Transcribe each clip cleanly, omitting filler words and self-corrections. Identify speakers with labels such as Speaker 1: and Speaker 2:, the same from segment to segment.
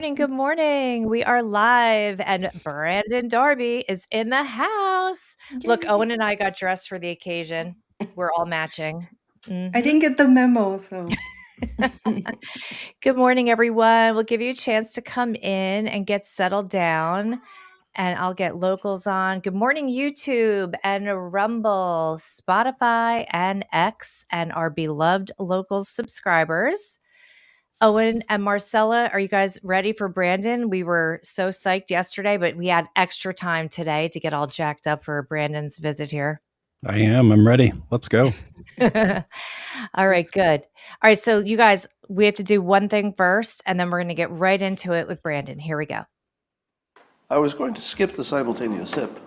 Speaker 1: Good morning. We are live, and Brandon Darby is in the house. Look,
Speaker 2: Yay.
Speaker 1: Owen and I got dressed for the occasion. We're all matching.
Speaker 2: I
Speaker 1: Mhm.
Speaker 2: didn't get the memo, so
Speaker 1: Good morning, everyone. We'll give you a chance to come in and get settled down, and I'll get locals on. Good morning, YouTube and Rumble, Spotify, and X, and our beloved locals subscribers. Owen and Marcella, are you guys ready for Brandon? We were so psyched yesterday, but we had extra time today to get all jacked up for Brandon's visit here.
Speaker 3: I am. I'm ready. Let's go.
Speaker 1: All right,
Speaker 2: let's go.
Speaker 1: good. All right, so you guys, we have to do one thing first, and then we're going to get right into it with Brandon. Here we go.
Speaker 4: I was going to skip the simultaneous sip,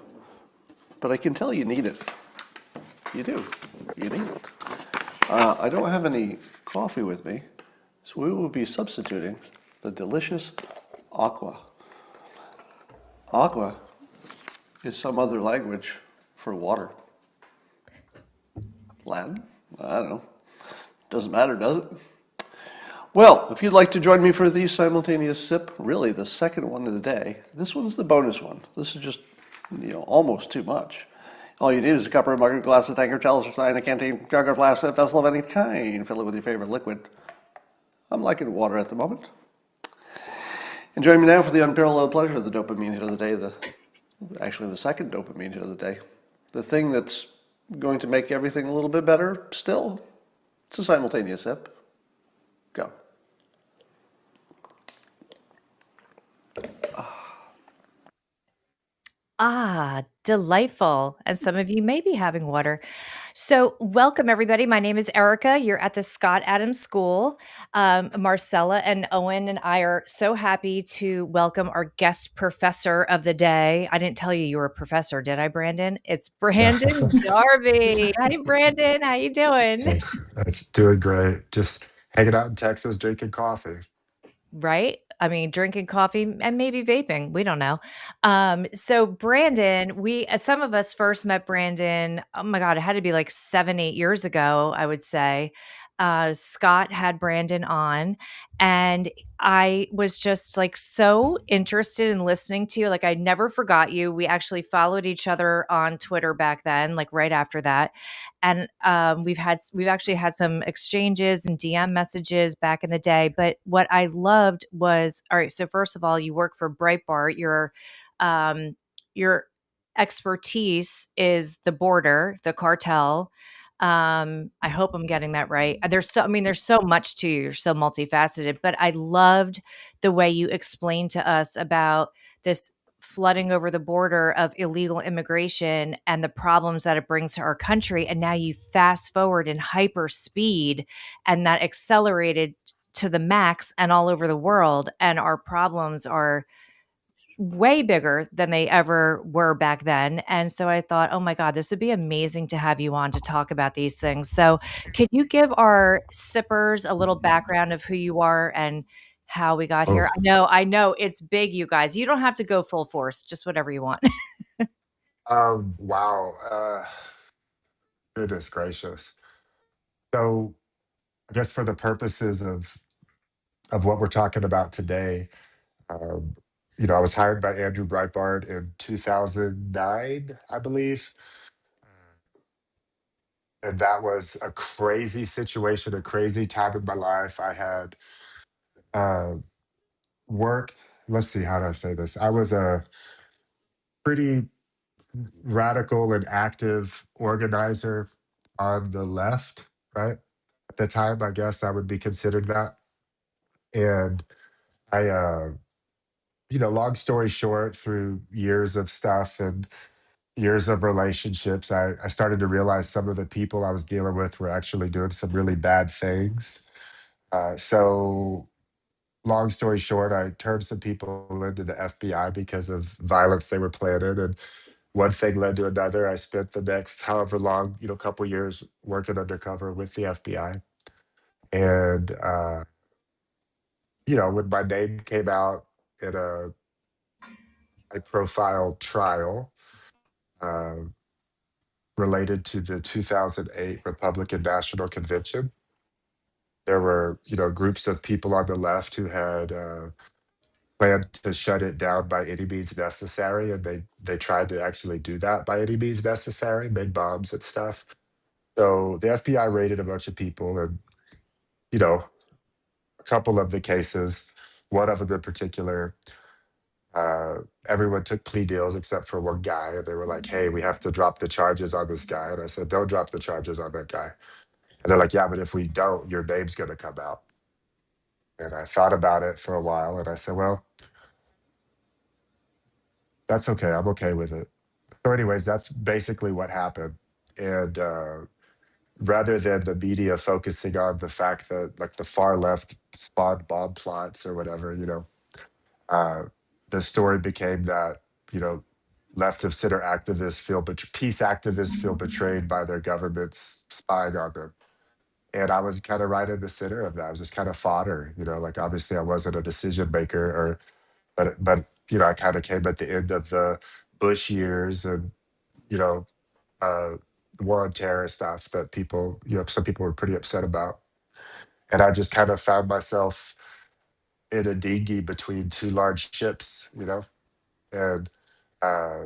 Speaker 4: but I can tell you need it. You do. You need it. I don't have any coffee with me, so we will be substituting the delicious aqua. Aqua is some other language for water. Latin? I don't know. Doesn't matter, does it? Well, if you'd like to join me for the simultaneous sip, really the second one of the day, this one's the bonus one. This is just, almost too much. All you need is a cup or a mug, a glass, a tanker, chalice, or sign, a canteen, jug, or flask, a vessel of any kind. Fill it with your favorite liquid. I'm liking water at the moment. And join me now for the unparalleled pleasure of the dopamine hit of the day, actually the second dopamine hit of the day. The thing that's going to make everything a little bit better still. It's a simultaneous sip. Go.
Speaker 1: Ah, delightful. And some of you may be having water. So, welcome everybody. My name is Erica. You're at the Scott Adams School. Marcella and Owen and I are so happy to welcome our guest professor of the day. I didn't tell you you were a professor, did I, Brandon? It's
Speaker 5: Yeah.
Speaker 1: Brandon Darby. Hi, Brandon. How you doing?
Speaker 5: Hey, it's doing great. Just hanging out in Texas, drinking coffee.
Speaker 1: Right? I mean, drinking coffee and maybe vaping. We don't know. So Brandon, some of us first met Brandon. Oh my God, it had to be like 7, 8 years ago, I would say. Scott had Brandon on, and I was just like so interested in listening to you. Like, I never forgot you. We actually followed each other on Twitter back then, like right after that. And we've actually had some exchanges and DM messages back in the day. But what I loved was, all right. So first of all, you work for Breitbart. Your expertise is the border, the cartel. I hope I'm getting that right. I mean, there's so much to you. You're so multifaceted. But I loved the way you explained to us about this flooding over the border of illegal immigration and the problems that it brings to our country. And now you fast forward in hyper speed, and that accelerated to the max and all over the world. And our problems are way bigger than they ever were back then. And so I thought, oh my God, this would be amazing to have you on to talk about these things. So, could you give our sippers a little background of who you are and how we got here?
Speaker 5: Oh,
Speaker 1: I know it's big, you guys. You don't have to go full force, just whatever you want.
Speaker 5: wow. Goodness gracious. So, I guess for the purposes of what we're talking about today, um, I was hired by Andrew Breitbart in 2009, I believe. And that was a crazy situation, a crazy time in my life. I had uh, worked, let's see, how do I say this? I was a pretty radical and active organizer on the left, right? At the time, I guess I would be considered that. And I, long story short, through years of stuff and years of relationships, I started to realize some of the people I was dealing with were actually doing some really bad things. So, long story short, I turned some people into the FBI because of violence they were planning. And one thing led to another. I spent the next however long, couple years working undercover with the FBI. And when my name came out in a high profile trial uh, related to the 2008 Republican National Convention, there were, groups of people on the left who had planned to shut it down by any means necessary, and they tried to actually do that by any means necessary, made bombs and stuff. So the FBI raided a bunch of people, and you know, a couple of the cases, one of them in particular, uh, everyone took plea deals except for one guy, and they were like, "Hey, we have to drop the charges on this guy." And I said, "Don't drop the charges on that guy." And they're like, "Yeah, but if we don't, your name's going to come out." And I thought about it for a while, and I said, "Well, that's okay. I'm okay with it." So, anyways, that's basically what happened. And rather than the media focusing on the fact that, like, the far left spawned bomb plots or whatever, uh, the story became that, you know, left of center activists peace activists feel betrayed by their governments spying on them. And I was kind of right in the center of that. I was just kind of fodder, like obviously I wasn't a decision maker, but I kind of came at the end of the Bush years, and you know, uh, the war on terror stuff that some people were pretty upset about. And I just kind of found myself in a dinghy between two large ships, and uh,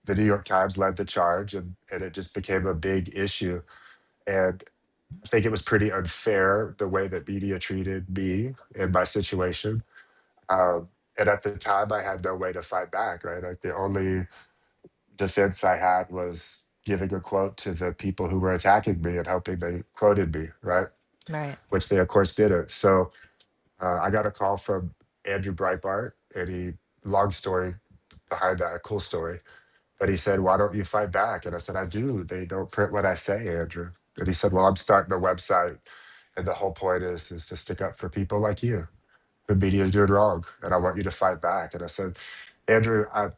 Speaker 5: the New York Times led the charge, and it just became a big issue. And I think it was pretty unfair the way that media treated me in my situation. And at the time, I had no way to fight back, right? Like the only defense I had was giving a quote to the people who were attacking me and hoping they quoted me, right?
Speaker 1: Right.
Speaker 5: Which they, of course, didn't. So I got a call from Andrew Breitbart, and long story behind that, a cool story. But he said, "Why don't you fight back?" And I said, "I do. They don't print what I say, Andrew." And he said, "Well, I'm starting a website. And the whole point is to stick up for people like you. The media is doing wrong. And I want you to fight back." And I said, "Andrew, I've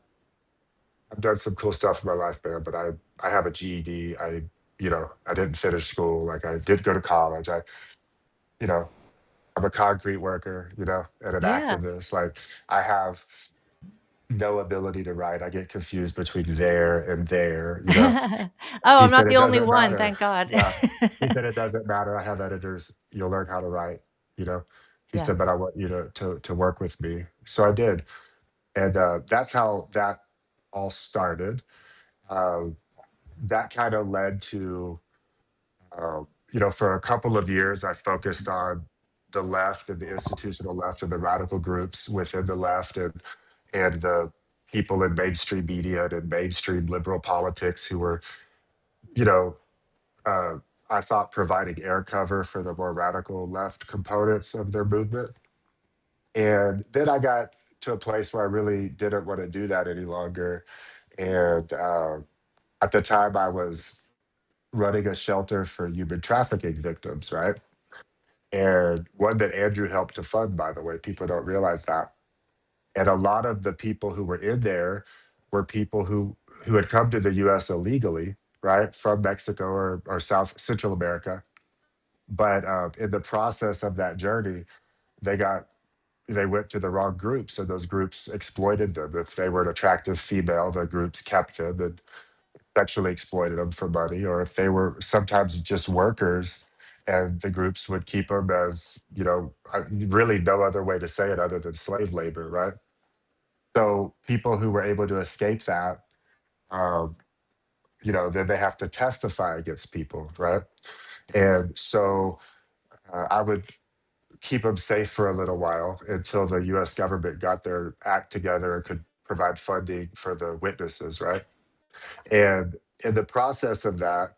Speaker 5: done some cool stuff in my life, man, but I have a GED. I didn't finish school. Like I did go to college. You know, I'm a concrete worker, and an
Speaker 1: Yeah.
Speaker 5: activist. Like I have no ability to write. I get confused between there and there.
Speaker 1: Oh,
Speaker 5: He
Speaker 1: I'm
Speaker 5: said,
Speaker 1: not
Speaker 5: "It
Speaker 1: the only
Speaker 5: doesn't
Speaker 1: one,
Speaker 5: matter."
Speaker 1: thank God.
Speaker 5: Yeah. He said, "It doesn't matter. I have editors. You'll learn how to write, you know." He
Speaker 1: Yeah.
Speaker 5: said, "But I want you to work with me." So I did. And that's how that all started. Um, that kind of led to, for a couple of years, I focused on the left and the institutional left and the radical groups within the left, and the people in mainstream media and in mainstream liberal politics who were, you know, uh, I thought providing air cover for the more radical left components of their movement. And then I got to a place where I really didn't want to do that any longer. And at the time, I was running a shelter for human trafficking victims, right? And one that Andrew helped to fund, by the way. People don't realize that. And a lot of the people who were in there were people who had come to the U.S. illegally, right, from Mexico or South Central America. But in the process of that journey, they got they went to the wrong groups, so those groups exploited them. If they were an attractive female, the groups kept them and sexually exploited them for money. Or if they were sometimes just workers, and the groups would keep them as, really no other way to say it other than slave labor, right? So people who were able to escape that, um, then they have to testify against people, right? And so I would keep them safe for a little while until the U.S. government got their act together and could provide funding for the witnesses, right? And in the process of that,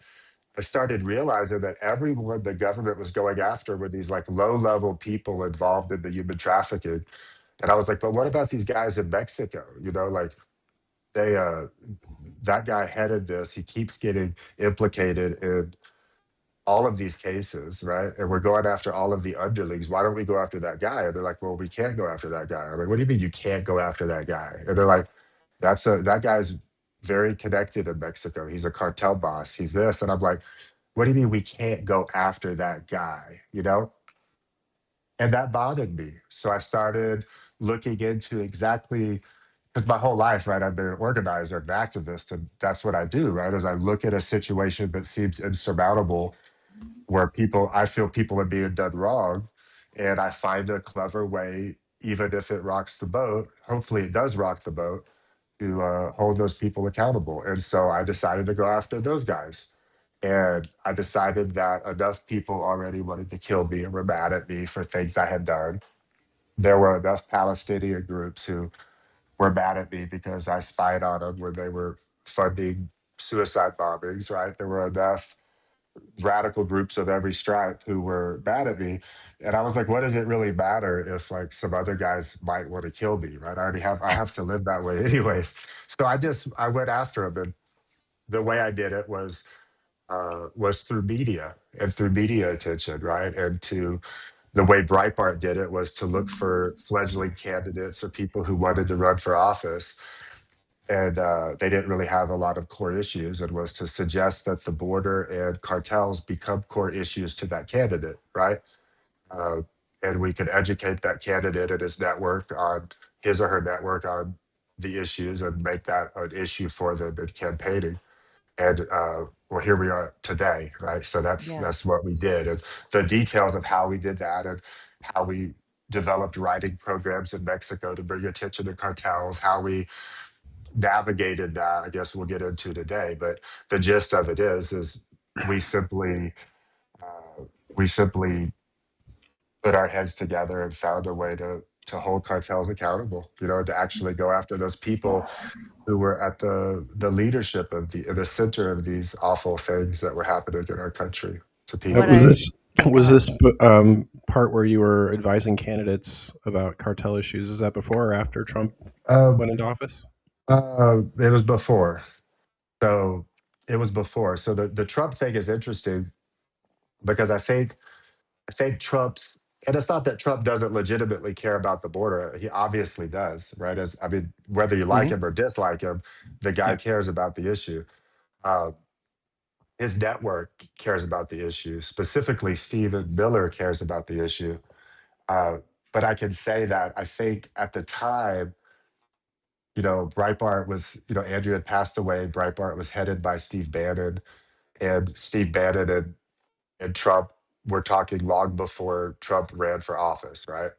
Speaker 5: I started realizing that everyone the government was going after were these like low level people involved in the human trafficking. And I was like, but what about these guys in Mexico? Like they, that guy headed this. He keeps getting implicated in all of these cases, right? And we're going after all of the underlings. Why don't we go after that guy? And they're like, well, we can't go after that guy. I'm like, what do you mean you can't go after that guy? And they're like, that guy's very connected in Mexico. He's a cartel boss. He's this. And I'm like, what do you mean we can't go after that guy? And that bothered me. So I started looking into exactly, because my whole life, right, I've been an organizer, an activist, and that's what I do, right? As I look at a situation that seems insurmountable, where I feel people are being done wrong, and I find a clever way even if it rocks the boat, hopefully it does rock the boat, to hold those people accountable. And so I decided to go after those guys. And I decided that enough people already wanted to kill me and were mad at me for things I had done. There were enough Palestinian groups who were mad at me because I spied on them when they were funding suicide bombings, right? There were enough radical groups of every stripe who were mad at me. And I was like, what does it really matter if like some other guys might want to kill me, right? I have to live that way anyways. So I went after them. And the way I did it was through media and through media attention, right? And to the way Breitbart did it was to look for fledgling candidates or people who wanted to run for office, and they didn't really have a lot of core issues, and was to suggest that the border and cartels become core issues to that candidate, right? Uh, and we could educate that candidate and his network on his or her network on the issues and make that an issue for them in campaigning. And well, here we are today, right? So
Speaker 1: Yeah.
Speaker 5: that's what we did, and the details of how we did that, and how we developed writing programs in Mexico to bring attention to cartels, how we navigated that, I guess we'll get into today. But the gist of it is we simply uh, we simply put our heads together and found a way to hold cartels accountable. You know, to actually go after those people who were at the leadership of the center of these awful things that were happening in our country to
Speaker 1: What
Speaker 3: Was
Speaker 5: people.
Speaker 1: I
Speaker 3: this
Speaker 1: Oh, go
Speaker 3: was
Speaker 1: ahead.
Speaker 3: this part where you were advising candidates about cartel issues? Is that before or after Trump
Speaker 5: Um,
Speaker 3: went into office?
Speaker 5: it was before. So it was before. So the Trump thing is interesting because I think Trump's, and it's not that Trump doesn't legitimately care about the border. He obviously does, right? As I mean, whether you like
Speaker 3: Hmm.
Speaker 5: him or dislike him, the guy
Speaker 3: Yeah.
Speaker 5: cares about the issue. Uh, his network cares about the issue. Specifically, Stephen Miller cares about the issue. Uh, but I can say that I think at the time, you know, Breitbart was, you know, Andrew had passed away. Breitbart was headed by Steve Bannon, and Steve Bannon and Trump were talking long before Trump ran for office, right?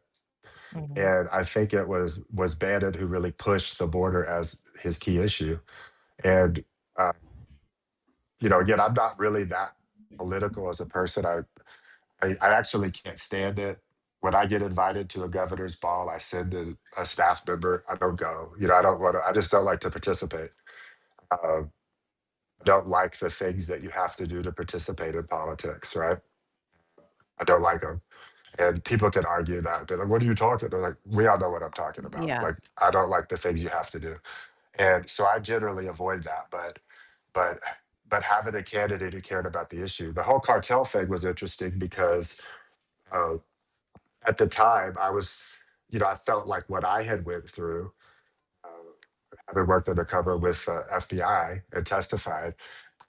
Speaker 1: Mhm.
Speaker 5: And I think it was Bannon who really pushed the border as his key issue. And uh, you know, again, I'm not really that political as a person. I actually can't stand it. When I get invited to a governor's ball, I send a staff member. I don't go. You know, I don't want to. I just don't like to participate. I don't like the things that you have to do to participate in politics, right? I don't like them. And people can argue that. They're like, what are you talking about? Like, we all know what I'm talking about.
Speaker 1: Yeah.
Speaker 5: Like, I don't like the things you have to do. And so I generally avoid that. But but having a candidate who cared about the issue. The whole cartel thing was interesting because uh, at the time I was, you know, I felt like what I had went through, uh, having worked undercover with FBI and testified,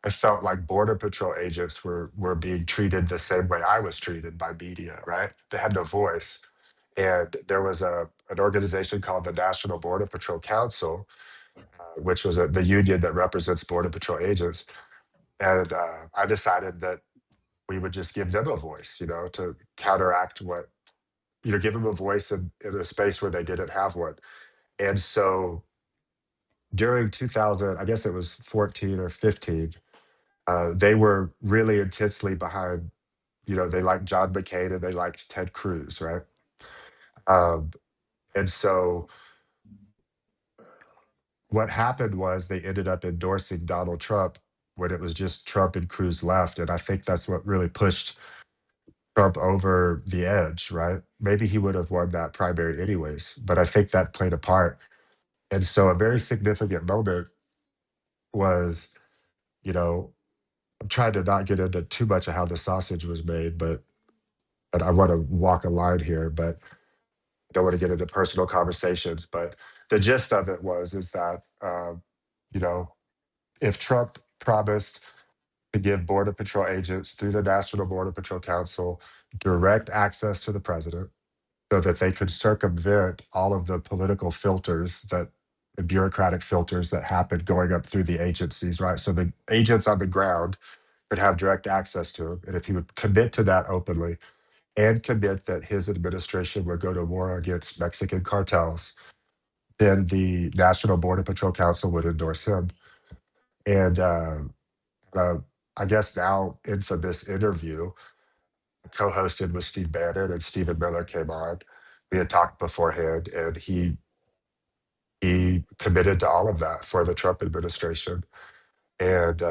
Speaker 5: I felt like Border Patrol agents were being treated the same way I was treated by media, right? They had no voice. And there was an organization called the National Border Patrol Council, which was the union that represents Border Patrol agents. And I decided that we would just give them a voice, you know, to counteract what, you know, give them a voice in a space where they didn't have one. And so during 2000, I guess it was 14 or 15, they were really intensely behind, you know, they liked John McCain and they liked Ted Cruz, right? Um, and so what happened was they ended up endorsing Donald Trump when it was just Trump and Cruz left. And I think that's what really pushed Trump over the edge, right? Maybe he would have won that primary anyways, but I think that played a part. And so a very significant moment was, you know, I'm trying to not get into too much of how the sausage was made, but I want to walk a line here, but I don't want to get into personal conversations. But the gist of it was is that you know, if Trump promised to give Border Patrol agents through the National Border Patrol Council direct access to the president so that they could circumvent all of the political filters that the bureaucratic filters that happened going up through the agencies, right? So the agents on the ground could have direct access to him. And if he would commit to that openly, and commit that his administration would go to war against Mexican cartels, then the National Border Patrol Council would endorse him. And uh, I guess now infamous interview co-hosted with Steve Bannon, and Stephen Miller came on. We had talked beforehand, and he committed to all of that for the Trump administration. And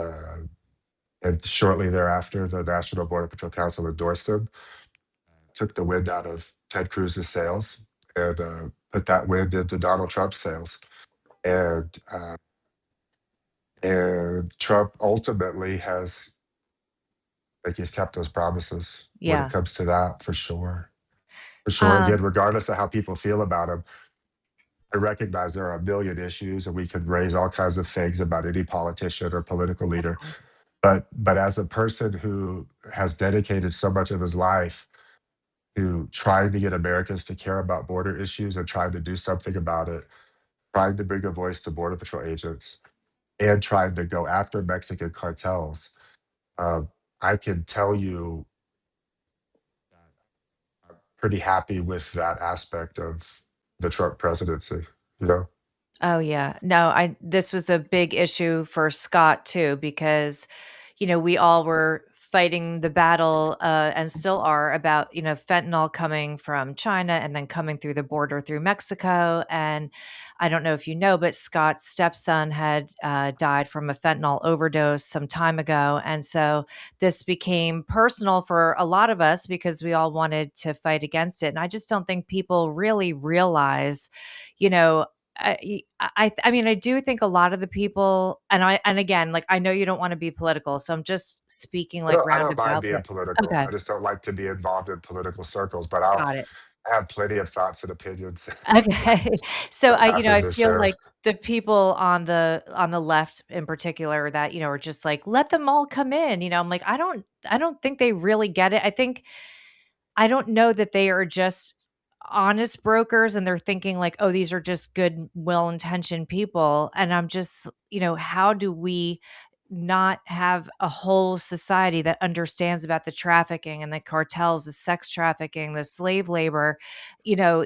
Speaker 5: shortly thereafter, the National Border Patrol Council endorsed him, took the wind out of Ted Cruz's sails, and put that wind into Donald Trump's sails. And Trump ultimately has, like, he's kept those promises when it
Speaker 1: Yeah.
Speaker 5: comes to that, for sure. For sure. Again,
Speaker 1: Um,
Speaker 5: regardless of how people feel about him, I recognize there are a million issues, and we could raise all kinds of things about any politician or political
Speaker 1: of
Speaker 5: leader.
Speaker 1: course.
Speaker 5: But as a person who has dedicated so much of his life to trying to get Americans to care about border issues and trying to do something about it, trying to bring a voice to Border Patrol agents, and trying to go after Mexican cartels, uh, I can tell you I'm pretty happy with that aspect of the Trump presidency. You know,
Speaker 1: Oh yeah. No, I this was a big issue for Scott too because we all were fighting the battle and still are about, fentanyl coming from China and then coming through the border through Mexico. And I don't know if you know, but Scott's stepson had died from a fentanyl overdose some time ago. And so this became personal for a lot of us because we all wanted to fight against it. And I just don't think people really realize, you know, I mean, I do think a lot of the people, and again, like I know you don't want to be political, so I'm just speaking like
Speaker 5: I don't mind
Speaker 1: roundabout,
Speaker 5: being
Speaker 1: but
Speaker 5: political.
Speaker 1: okay,
Speaker 5: I just don't like to be involved in political circles, but I'll
Speaker 1: got it.
Speaker 5: have plenty of thoughts and opinions
Speaker 1: Okay. So
Speaker 5: that happen
Speaker 1: I
Speaker 5: to
Speaker 1: feel
Speaker 5: share.
Speaker 1: like the people on the left in particular that, are just like, let them all come in. I'm like, I don't think they really get it. I don't know that they are just honest brokers and they're thinking like, oh, these are just good, well intentioned people. And I'm just, how do we not have a whole society that understands about the trafficking and the cartels, the sex trafficking, the slave labor,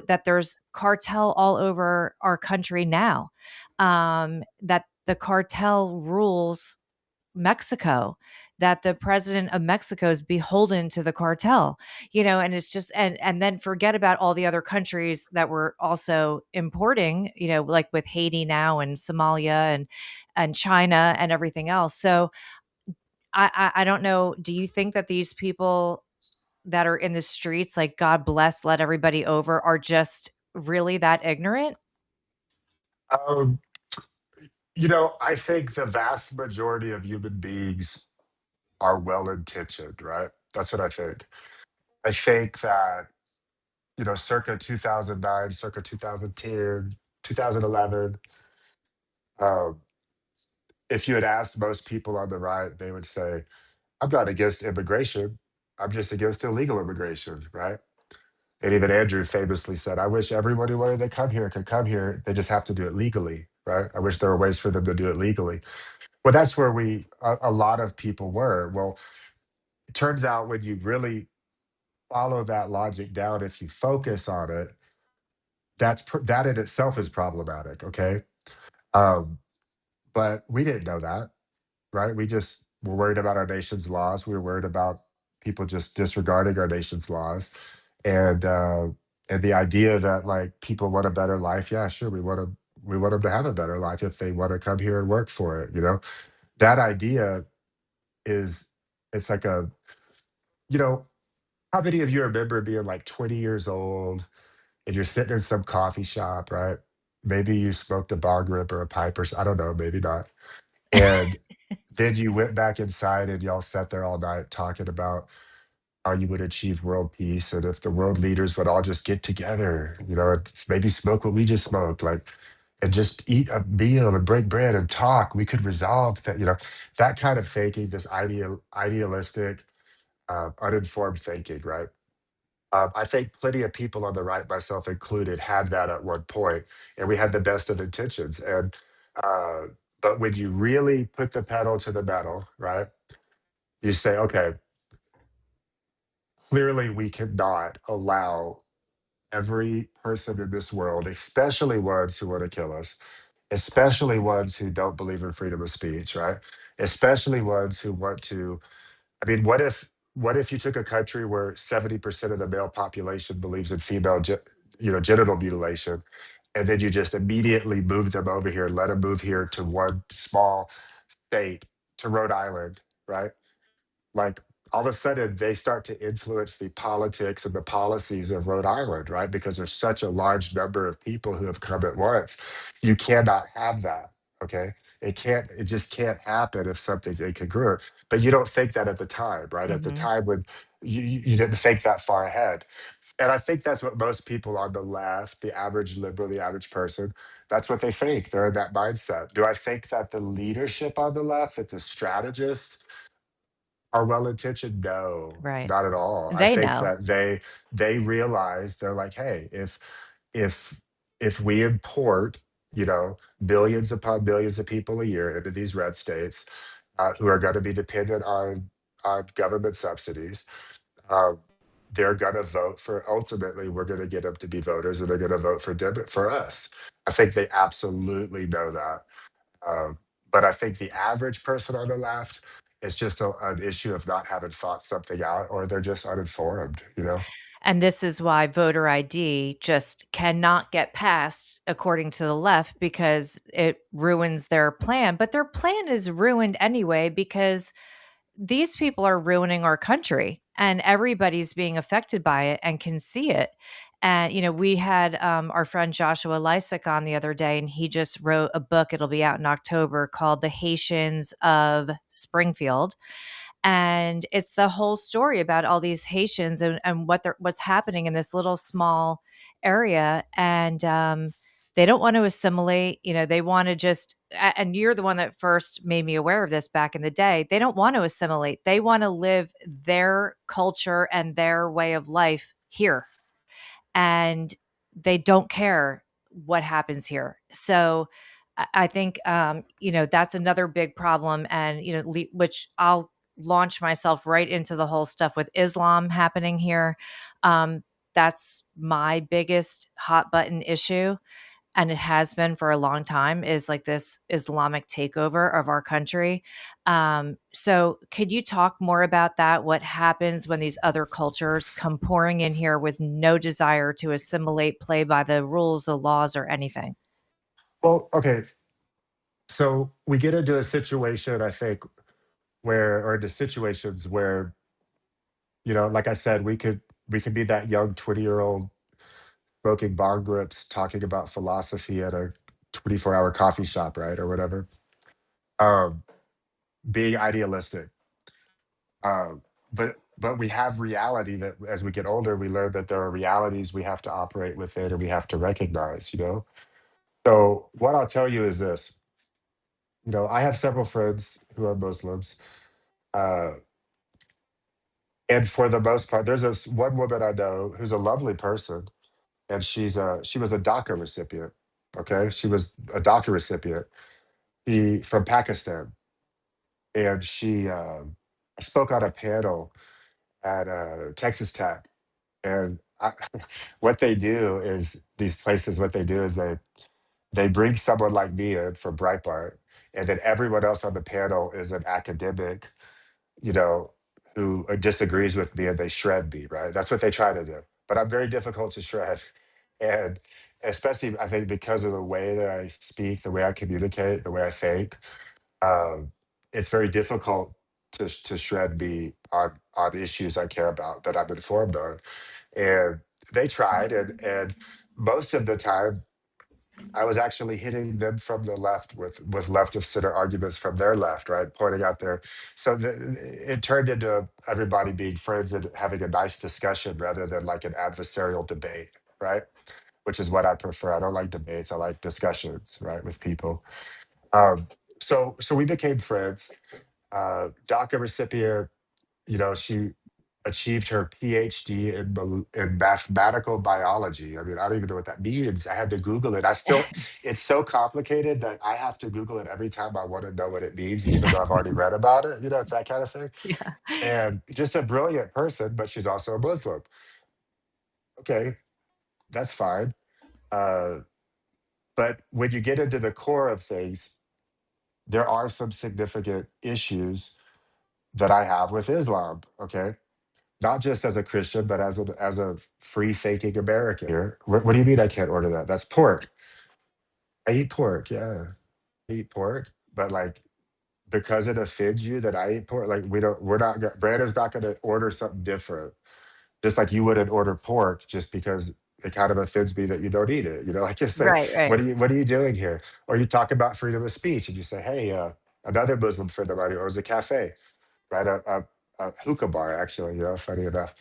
Speaker 1: that there's cartel all over our country now, that the cartel rules Mexico, that the president of Mexico is beholden to the cartel, and it's just and then forget about all the other countries that we're also importing, like with Haiti now and Somalia and China and everything else. So I don't know. Do you think that these people that are in the streets, like God bless, let everybody over, are just really that ignorant?
Speaker 5: Um, I think the vast majority of human beings are well intentioned, right? That's what I think. I think that, circa 2009, circa 2010, 2011, um, if you had asked most people on the right, they would say, I'm not against immigration. I'm just against illegal immigration, right? And even Andrew famously said, I wish everyone who wanted to come here could come here. They just have to do it legally, right? I wish there were ways for them to do it legally. Well, that's where a lot of people were. Well, it turns out when you really follow that logic down, if you focus on it, that in itself is problematic. Okay. Um, but we didn't know that, right? We just were worried about our nation's laws. We were worried about people just disregarding our nation's laws. And the idea that, like, people want a better life. Yeah, sure. We want them to have a better life if they want to come here and work for it. That idea is, it's like you know, how many of you remember being like 20 years old and you're sitting in some coffee shop, right? Maybe you smoked a bong rip or a pipe, or I don't know, maybe not. And then you went back inside and y'all sat there all night talking about how you would achieve world peace, and if the world leaders would all just get together, and maybe smoke what we just smoked, like, and just eat a meal and break bread and talk, we could resolve that. That kind of thinking, this idealistic, uninformed thinking, right? I think plenty of people on the right, myself included, had that at one point, and we had the best of intentions. Uh, but when you really put the pedal to the metal, right, you say, okay, clearly we cannot allow every person in this world, especially ones who want to kill us, especially ones who don't believe in freedom of speech, right? Especially ones who want to. I mean, what if you took a country where 70% of the male population believes in genital mutilation, and then you just immediately moved them over here, let them move here to one small state, to Rhode Island, right? Like all of a sudden they start to influence the politics and the policies of Rhode Island, right? Because there's such a large number of people who have come at once. You cannot have that. Okay. It just can't happen if something's incongruent. But you don't think that at the time, right? At the
Speaker 1: Mhm.
Speaker 5: time when you didn't think that far ahead. And I think that's what most people on the left, the average liberal, the average person, that's what they think. They're in that mindset. Do I think that the leadership on the left, that the strategists, are well intentioned? No,
Speaker 1: Right.
Speaker 5: not at all. I
Speaker 1: They
Speaker 5: think
Speaker 1: know.
Speaker 5: that they realize, they're like, hey, if if we import, billions upon billions of people a year into these red states, who are going to be dependent on government subsidies, um, they're going to vote for. Ultimately, we're going to get them to be voters, and they're going to vote for us. I think they absolutely know that. But I think the average person on the left is just an issue of not having thought something out, or they're just uninformed.
Speaker 1: And this is why voter ID just cannot get passed according to the left because it ruins their plan. But their plan is ruined anyway because these people are ruining our country and everybody's being affected by it and can see it. And, we had our friend Joshua Lysick on the other day, and he just wrote a book. It'll be out in October called The Haitians of Springfield. And it's the whole story about all these Haitians and what's happening in this little small area. And they don't want to assimilate. They want to and you're the one that first made me aware of this back in the day. They don't want to assimilate. They want to live their culture and their way of life here, and they don't care what happens here. So I think that's another big problem, and which I'll launch myself right into the whole stuff with Islam happening here. Um, that's my biggest hot button issue, and it has been for a long time, is like this Islamic takeover of our country. So could you talk more about that? What happens when these other cultures come pouring in here with no desire to assimilate, play by the rules, the laws, or anything?
Speaker 5: Well, okay. So we get into a situation, I think, or into situations where, like I said, we could be that young 20-year-old smoking bong grips, talking about philosophy at a 24-hour coffee shop, right, or whatever. Um, being idealistic. But we have reality that as we get older, we learn that there are realities we have to operate within and we have to recognize. So what I'll tell you is this. I have several friends who are Muslims. Uh, and for the most part, there's this one woman I know who's a lovely person, and she was a DACA recipient. Okay, she was a DACA recipient. She from Pakistan, and she spoke on a panel at Texas Tech. And what they do is these places, what they do is they bring someone like me in from Breitbart, and then everyone else on the panel is an academic, you know, who disagrees with me, and they shred me, right? That's what they try to do. But I'm very difficult to shred. And especially, I think, because of the way that I speak, the way I communicate, the way I think, um, it's very difficult to shred me on issues I care about, that I'm informed on. And they tried, and most of the time I was actually hitting them from the left with left of center arguments from their left, right? Pointing out their, so it turned into everybody being friends and having a nice discussion rather than like an adversarial debate, right? Which is what I prefer. I don't like debates. I like discussions, right, with people. Um, so we became friends. DACA recipient, she achieved her PhD in mathematical biology. I mean, I don't even know what that means. I had to Google it. It's so complicated that I have to Google it every time I want to know what it means, even though I've already read about it. You know, it's that kind of thing.
Speaker 1: Yeah.
Speaker 5: And just a brilliant person, but she's also a Muslim. Okay, that's fine. Uh, but when you get into the core of things, there are some significant issues that I have with Islam. Okay, not just as a Christian, but as a free thinking American. Here, what do you mean I can't order that? That's pork. I eat pork. Yeah, I eat pork, but like because it offends you that I eat pork, like we're not. Brandon's not going to order something different. Just like you wouldn't order pork just because it kind of offends me that you don't eat it. You know, like it's like,
Speaker 1: Right, right.
Speaker 5: what are you doing here? Or you talk about freedom of speech and you say, hey, another Muslim friend of mine who owns a cafe, right? A hookah bar, actually, you know, funny enough.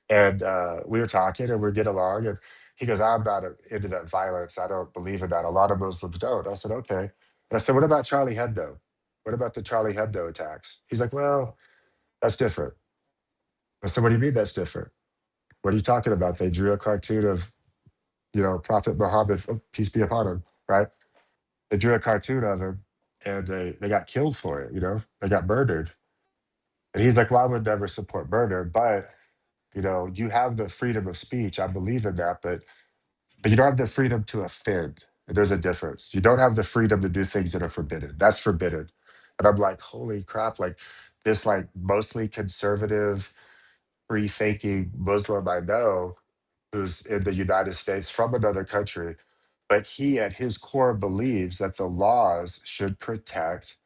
Speaker 5: And we were talking and we get along and he goes, I'm not into that violence. I don't believe in that. A lot of Muslims don't. I said, okay. And I said, what about Charlie Hebdo? What about the Charlie Hebdo attacks? He's like, well, that's different. I said, what do you mean that's different? What are you talking about? They drew a cartoon of, you know, Prophet Muhammad, peace be upon him, right? They drew a cartoon of him and they got killed for it, you know, they got murdered. And he's like, well, I would never support murder, but, you know, you have the freedom of speech. I believe in that, but you don't have the freedom to offend. There's a difference. You don't have the freedom to do things that are forbidden. That's forbidden. And I'm like, holy crap, like this, like mostly conservative, free thinking Muslim I know who's in the United States from another country, but he at his core believes that the laws should protect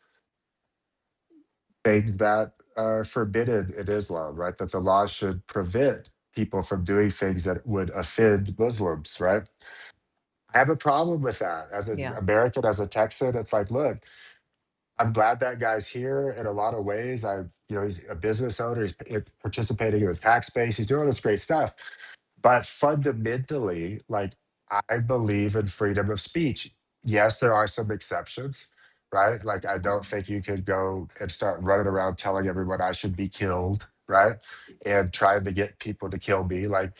Speaker 5: things that are forbidden in Islam, right? That the laws should prevent people from doing things that would offend Muslims, right? I have a problem with that as an
Speaker 1: Yeah.
Speaker 5: American, as a Texan. It's like, look, I'm glad that guy's here in a lot of ways. You know, he's a business owner. He's participating in the tax base. He's doing all this great stuff. But fundamentally, like I believe in freedom of speech. Yes, there are some exceptions, right? Like I don't think you could go and start running around telling everyone I should be killed, right? And trying to get people to kill me. Like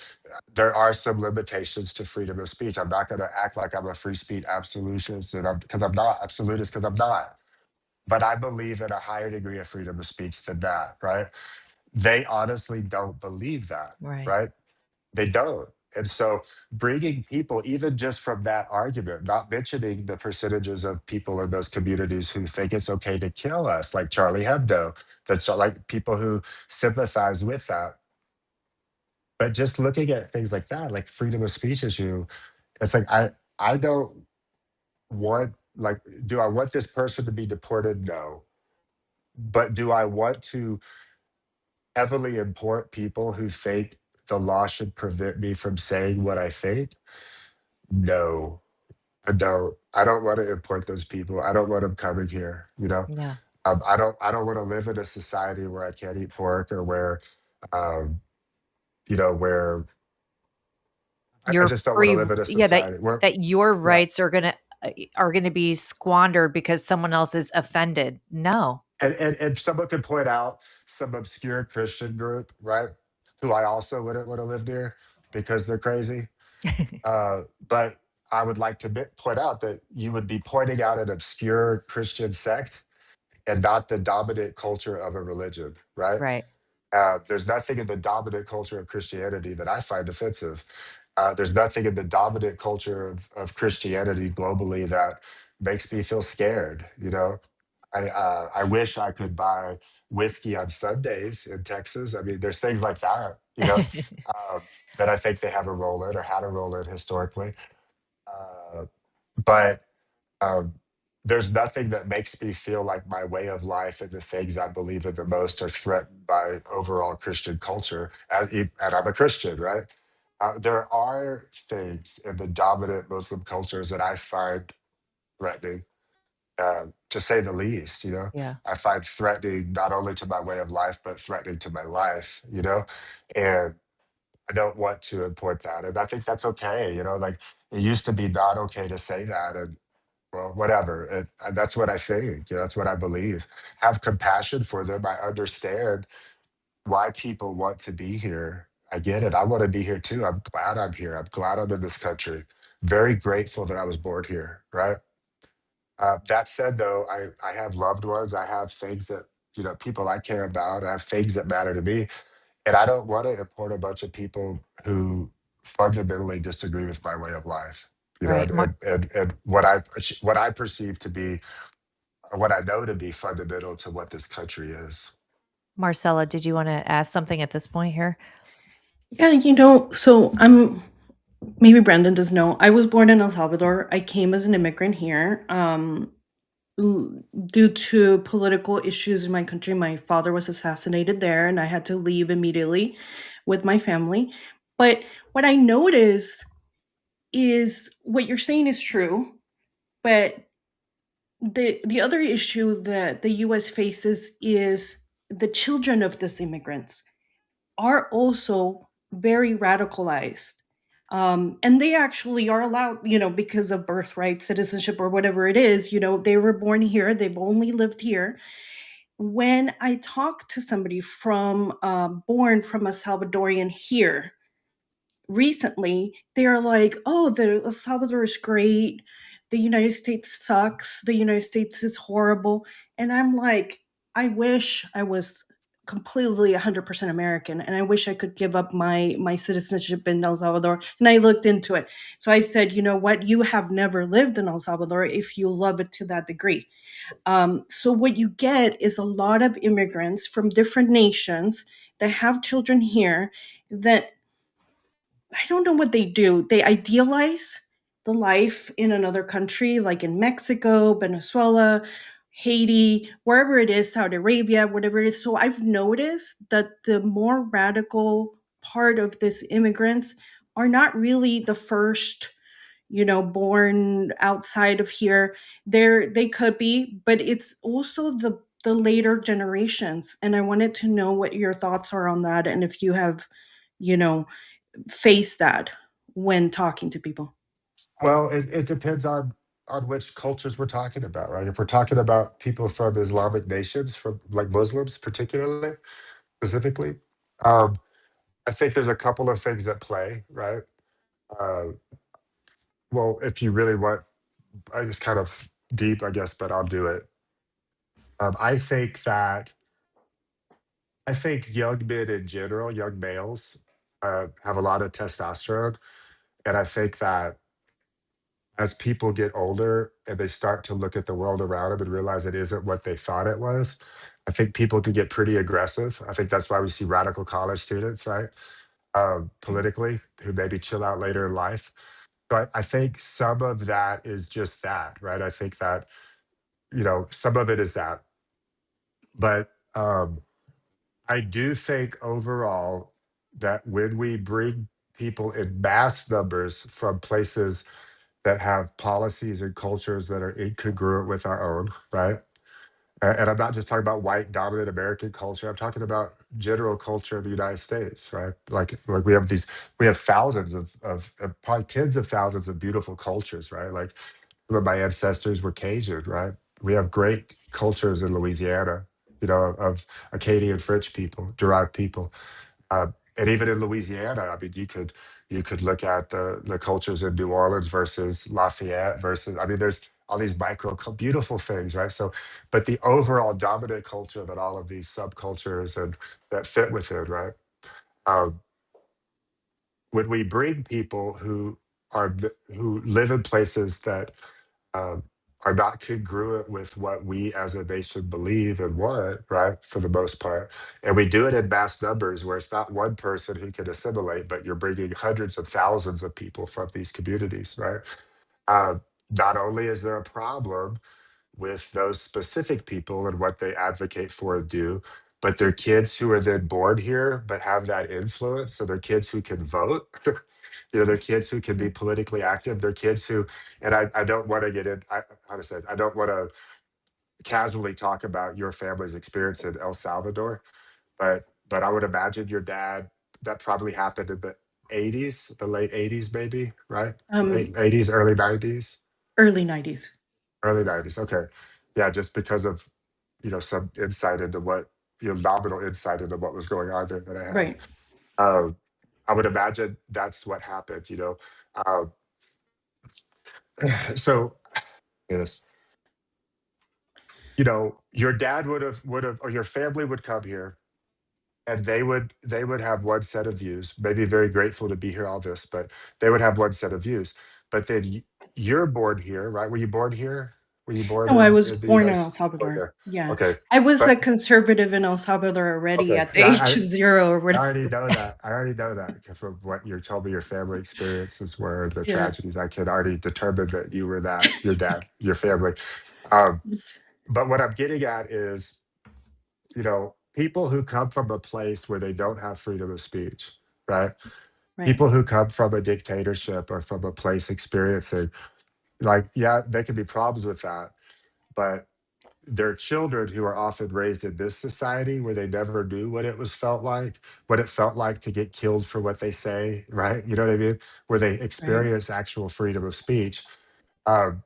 Speaker 5: there are some limitations to freedom of speech. I'm not going to act like I'm a free speech absolutist, and because I'm not absolutist, because I'm not. But I believe in a higher degree of freedom of speech than that, right? They honestly don't believe that,
Speaker 1: Right.
Speaker 5: right? They don't. And so bringing people, even just from that argument, not mentioning the percentages of people in those communities who think it's okay to kill us, like Charlie Hebdo, that's like people who sympathize with that. But just looking at things like that, like freedom of speech issue, it's like I don't want like, do I want this person to be deported? No. But do I want to heavily import people who think the law should prevent me from saying what I think? No, I don't. I don't want to import those people. I don't want them coming here. You know,
Speaker 1: Yeah.
Speaker 5: I don't. I don't want to live in a society where I can't eat pork or where, um, you know, where I
Speaker 1: You're
Speaker 5: just don't want to
Speaker 1: free
Speaker 5: live in a
Speaker 1: yeah, that
Speaker 5: society where,
Speaker 1: that your
Speaker 5: yeah.
Speaker 1: rights are gonna be squandered because someone else is offended. No.
Speaker 5: And someone could point out some obscure Christian group, right? Who I also wouldn't want to live near because they're crazy. But I would like to point out that you would be pointing out an obscure Christian sect and not the dominant culture of a religion, right?
Speaker 1: Right.
Speaker 5: There's nothing in the dominant culture of Christianity that I find offensive. There's nothing in the dominant culture of Christianity globally that makes me feel scared. You know, I wish I could buy whiskey on Sundays in Texas. I mean, there's things like that. You know, um, that I think they have a role in or had a role in historically. Uh, but um, there's nothing that makes me feel like my way of life and the things I believe in the most are threatened by overall Christian culture. And I'm a Christian, right? There are things in the dominant Muslim cultures that I find threatening, to say the least. You know,
Speaker 1: Yeah.
Speaker 5: I find threatening not only to my way of life, but threatening to my life. You know, and I don't want to import that, and I think that's okay. You know, like it used to be not okay to say that, and well, whatever. That's what I think. You know, that's what I believe. Have compassion for them. I understand why people want to be here. I get it. I want to be here too. I'm glad I'm here. I'm glad I'm in this country. Very grateful that I was born here, right? That said, though, I have loved ones. I have things that, people I care about. I have things that matter to me. And I don't want to import a bunch of people who fundamentally disagree with my way of life,
Speaker 1: Right.
Speaker 5: and what I perceive to be, or what I know to be fundamental to what this country is.
Speaker 1: Marcella, did you want to ask something at this point here?
Speaker 2: Yeah, so maybe Brandon does know. I was born in El Salvador. I came as an immigrant here. Due to political issues in my country, my father was assassinated there, and I had to leave immediately with my family. But what I notice is what you're saying is true, but the other issue that the US faces is the children of these immigrants are also very radicalized. And they actually are allowed, because of birthright, citizenship, or whatever it is, they were born here, they've only lived here. When I talk to somebody born from a Salvadorian here, recently, they're like, "Oh, the El Salvador is great. The United States sucks. The United States is horrible." And I'm like, I wish I was completely 100% American, and I wish I could give up my citizenship in El Salvador. And I looked into it. So I said, "You know what? You have never lived in El Salvador if you love it to that degree." So what you get is a lot of immigrants from different nations that have children here that I don't know what they do. They idealize the life in another country, like in Mexico, Venezuela, Haiti, wherever it is, Saudi Arabia, whatever it is. So I've noticed that the more radical part of these immigrants are not really the first, born outside of here. They could be, but it's also the later generations. And I wanted to know what your thoughts are on that, and if you have, you know, face that when talking to people.
Speaker 5: Well, it depends on which cultures we're talking about, right? If we're talking about people from Islamic nations, from like Muslims particularly, specifically, um, I think there's a couple of things at play, right? Uh, well, if you really want, I just kind of deep, I guess, but I'll do it. I think that I think young men in general, young males, have a lot of testosterone, and I think that as people get older and they start to look at the world around them and realize it isn't what they thought it was, I think people can get pretty aggressive. I think that's why we see radical college students, right? Politically, who maybe chill out later in life. But I think some of that is just that, right? I think that, some of it is that. But I do think overall that when we bring people in mass numbers from places that have policies and cultures that are incongruent with our own, right? And I'm not just talking about white dominant American culture. I'm talking about general culture of the United States, right? Like we have thousands of probably tens of thousands of beautiful cultures, right? Like some of my ancestors were Cajun, right? We have great cultures in Louisiana, of Acadian French people, derived people. And even in Louisiana, I mean, you could look at the cultures in New Orleans versus Lafayette versus. I mean, there's all these beautiful things, right? So, but the overall dominant culture that all of these subcultures and that fit within, right? Um, when we bring people who live in places that um, are not congruent with what we as a nation believe and want, right? For the most part. And we do it in mass numbers where it's not one person who can assimilate, but you're bringing hundreds of thousands of people from these communities, right? Not only is there a problem with those specific people and what they advocate for and do, but they're kids who are then born here but have that influence. So they're kids who can vote. They're kids who can be politically active. They're kids who, and I don't want to get in. How to say it? I don't want to casually talk about your family's experience in El Salvador, but I would imagine your dad. That probably happened in the '80s, the late '80s, maybe, right?
Speaker 2: Um,
Speaker 5: Late '80s, early '90s.
Speaker 2: Early 90s.
Speaker 5: Early '90s. Okay. Yeah, just because of, some insight into what nominal insight into what was going on there that I have.
Speaker 2: Right.
Speaker 5: Um, I would imagine that's what happened. Um, so yes, your dad would have, or your family would come here, and they would have one set of views. Maybe very grateful to be here, all this, but they would have one set of views. But then you're born here, right? Were you born here? Were you born
Speaker 2: No, I was
Speaker 5: in the
Speaker 2: born in El
Speaker 5: U.S.? Born
Speaker 2: Salvador.
Speaker 5: there.
Speaker 2: Yeah.
Speaker 5: Okay,
Speaker 2: I was a
Speaker 5: but
Speaker 2: conservative in El Salvador already
Speaker 5: okay,
Speaker 2: at the
Speaker 5: yeah,
Speaker 2: age of 0 or
Speaker 5: I
Speaker 2: whatever.
Speaker 5: already know that. I already know that from what you told me your family experiences were, the
Speaker 2: Yeah.
Speaker 5: tragedies. I could already determine that you were that, your dad, your family. Um, but what I'm getting at is, people who come from a place where they don't have freedom of speech, right?
Speaker 2: Right.
Speaker 5: People who come from a dictatorship or from a place experiencing, like, yeah, there can be problems with that, but they're children who are often raised in this society where they never knew what it felt like to get killed for what they say, right? You know what I mean? Where they
Speaker 2: Right.
Speaker 5: experience actual freedom of speech. Um,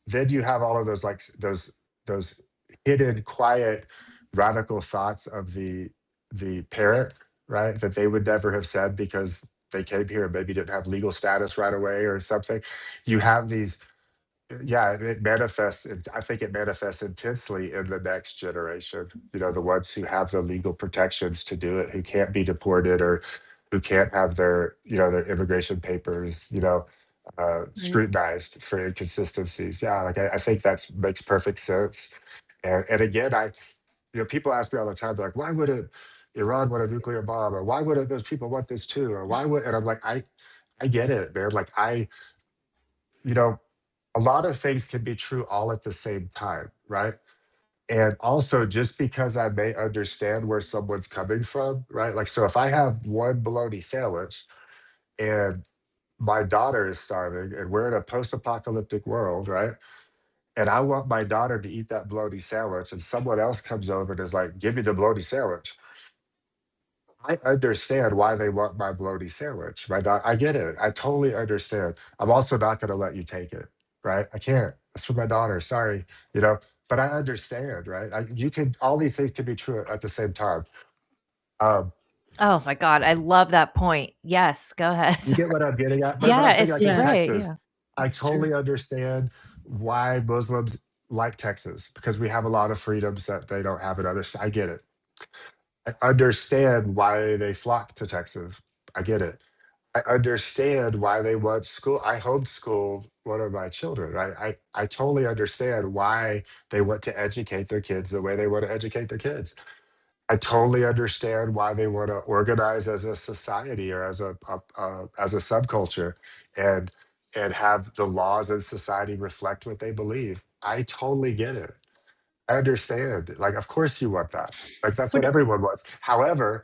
Speaker 5: then you have all of those, like, those hidden, quiet, radical thoughts of the parent, right? That they would never have said because they came here and maybe didn't have legal status right away or something. You have these, yeah, it manifests. I think it manifests intensely in the next generation. The ones who have the legal protections to do it, who can't be deported or who can't have their immigration papers,
Speaker 2: Right.
Speaker 5: scrutinized for inconsistencies. Yeah, like I think that makes perfect sense. And again, people ask me all the time, they're like, why would Iran want a nuclear bomb, or why would those people want this too, or why would? And I'm like, I get it, man. Like you know, a lot of things can be true all at the same time, right? And also, just because I may understand where someone's coming from, right? Like, so if I have one bologna sandwich and my daughter is starving and we're in a post apocalyptic world, right? And I want my daughter to eat that bologna sandwich, and someone else comes over and is like, give me the bologna sandwich. I understand why they want my bologna sandwich. I get it. I totally understand. I'm also not going to let you take it, right? I can't. It's for my daughter. Sorry, you know. But I understand, right? You can. All these things can be true at the same time. Um,
Speaker 1: Oh my god, I love that point. Yes, go ahead.
Speaker 5: you get
Speaker 1: Sorry.
Speaker 5: what I'm getting at. But
Speaker 1: Yeah,
Speaker 5: I'm saying,
Speaker 1: it's
Speaker 5: like, in
Speaker 2: Yeah.
Speaker 1: great,
Speaker 5: Texas,
Speaker 1: yeah.
Speaker 5: I
Speaker 2: It's true.
Speaker 5: totally understand why Muslims like Texas, because we have a lot of freedoms that they don't have in others. I get it. I understand why they flock to Texas. I get it. I understand why they want school. I homeschooled one of my children, right? I totally understand why they want to educate their kids the way they want to educate their kids. I totally understand why they want to organize as a society or as a subculture, and have the laws in society reflect what they believe. I totally get it. I understand. Like, of course you want that. Like, that's what
Speaker 2: But
Speaker 5: everyone wants. However,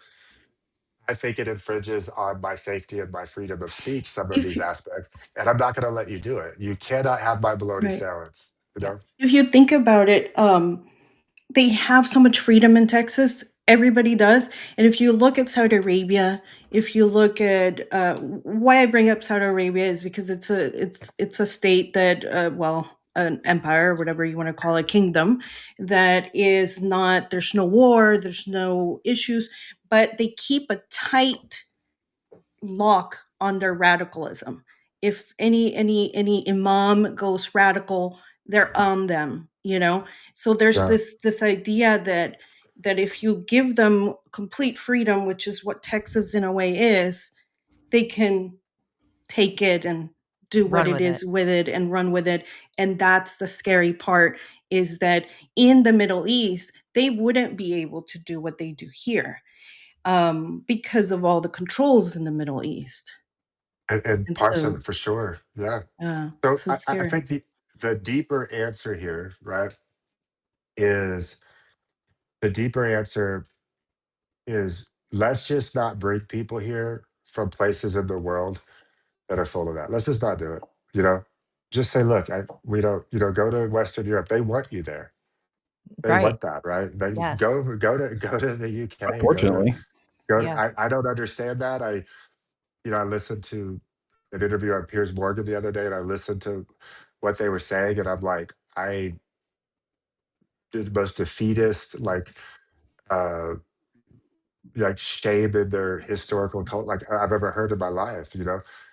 Speaker 5: I think it infringes on my safety and my freedom of speech, some of
Speaker 2: if
Speaker 5: these aspects, and I'm not going to let you do it. You cannot have my bologna
Speaker 2: right.
Speaker 5: sandwich. You
Speaker 1: Yeah.
Speaker 5: know,
Speaker 2: If you think about it, they have so much freedom in Texas. Everybody does. And if you look at Saudi Arabia, if you look at why I bring up Saudi Arabia is because it's a state that well, an empire, whatever you want to call it, kingdom that is not. There's no war. There's no issues, but they keep a tight lock on their radicalism. If any imam goes radical, they're on them, you know. So there's
Speaker 5: yeah.
Speaker 2: this idea that if you give them complete freedom, which is what Texas in a way is, they can take it and do what
Speaker 1: Run
Speaker 2: it
Speaker 1: with it.
Speaker 2: is with it and run with it. And that's the scary part, is that in the Middle East they wouldn't be able to do what they do here, because of all the controls in the Middle East.
Speaker 5: And
Speaker 2: And
Speaker 5: parts of
Speaker 2: so,
Speaker 5: it for sure. Yeah. So
Speaker 2: so
Speaker 5: I,
Speaker 2: it's
Speaker 5: I
Speaker 2: scary.
Speaker 5: think the deeper answer here, right, is the deeper answer is, let's just not bring people here from places in the world that are full of that. Let's just not do it. You know, just say, look, we don't. Go to Western Europe. They want you there. They
Speaker 1: Right.
Speaker 5: want that, right? They
Speaker 1: Yes.
Speaker 5: go to the UK.
Speaker 3: Unfortunately,
Speaker 1: Yeah.
Speaker 5: I don't understand that. I listened to an interview on Piers Morgan the other day, and I listened to what they were saying, and I'm like, I the most defeatist, like, uh, like shame in their historical cult like I've ever heard in my life.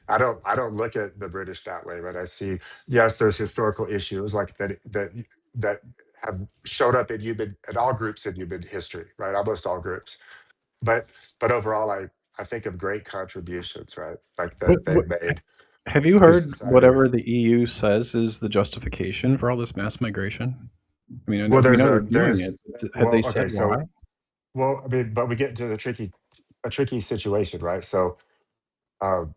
Speaker 5: I don't look at the British that way, but I see, yes, there's historical issues like that have showed up in all groups in human history, right? Almost all groups. But overall, I think of great contributions, right? Like
Speaker 3: What,
Speaker 5: that
Speaker 3: what
Speaker 5: they've made
Speaker 3: have you
Speaker 5: to
Speaker 3: heard?
Speaker 5: society.
Speaker 3: Whatever the EU says is the justification for all this mass migration. I mean, I know
Speaker 5: Well,
Speaker 3: we
Speaker 5: there's
Speaker 3: know
Speaker 5: a
Speaker 3: they're doing
Speaker 5: there's
Speaker 3: it. Have they
Speaker 5: well,
Speaker 3: said
Speaker 5: okay,
Speaker 3: why?
Speaker 5: so well, I mean, but we get into a tricky situation, right? So, um,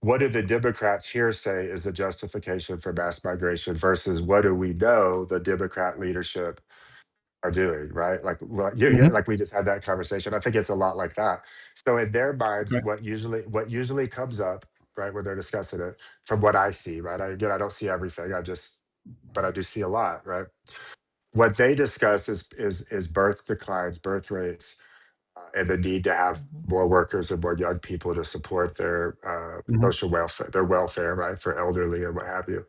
Speaker 5: what do the Democrats here say is the justification for mass migration versus what do we know the Democrat leadership are doing, right? Like, well,
Speaker 3: Hmm.
Speaker 5: like we just had that conversation. I think it's a lot like that. So in their minds,
Speaker 3: Right.
Speaker 5: what usually comes up, right, when they're discussing it, from what I see, right? Again, I don't see everything. But I do see a lot, right? What they discuss is birth declines, birth rates, and the need to have
Speaker 1: Mhm.
Speaker 5: more workers and more young people to support their
Speaker 3: Hmm.
Speaker 5: social welfare, their welfare, right, for elderly and what have you.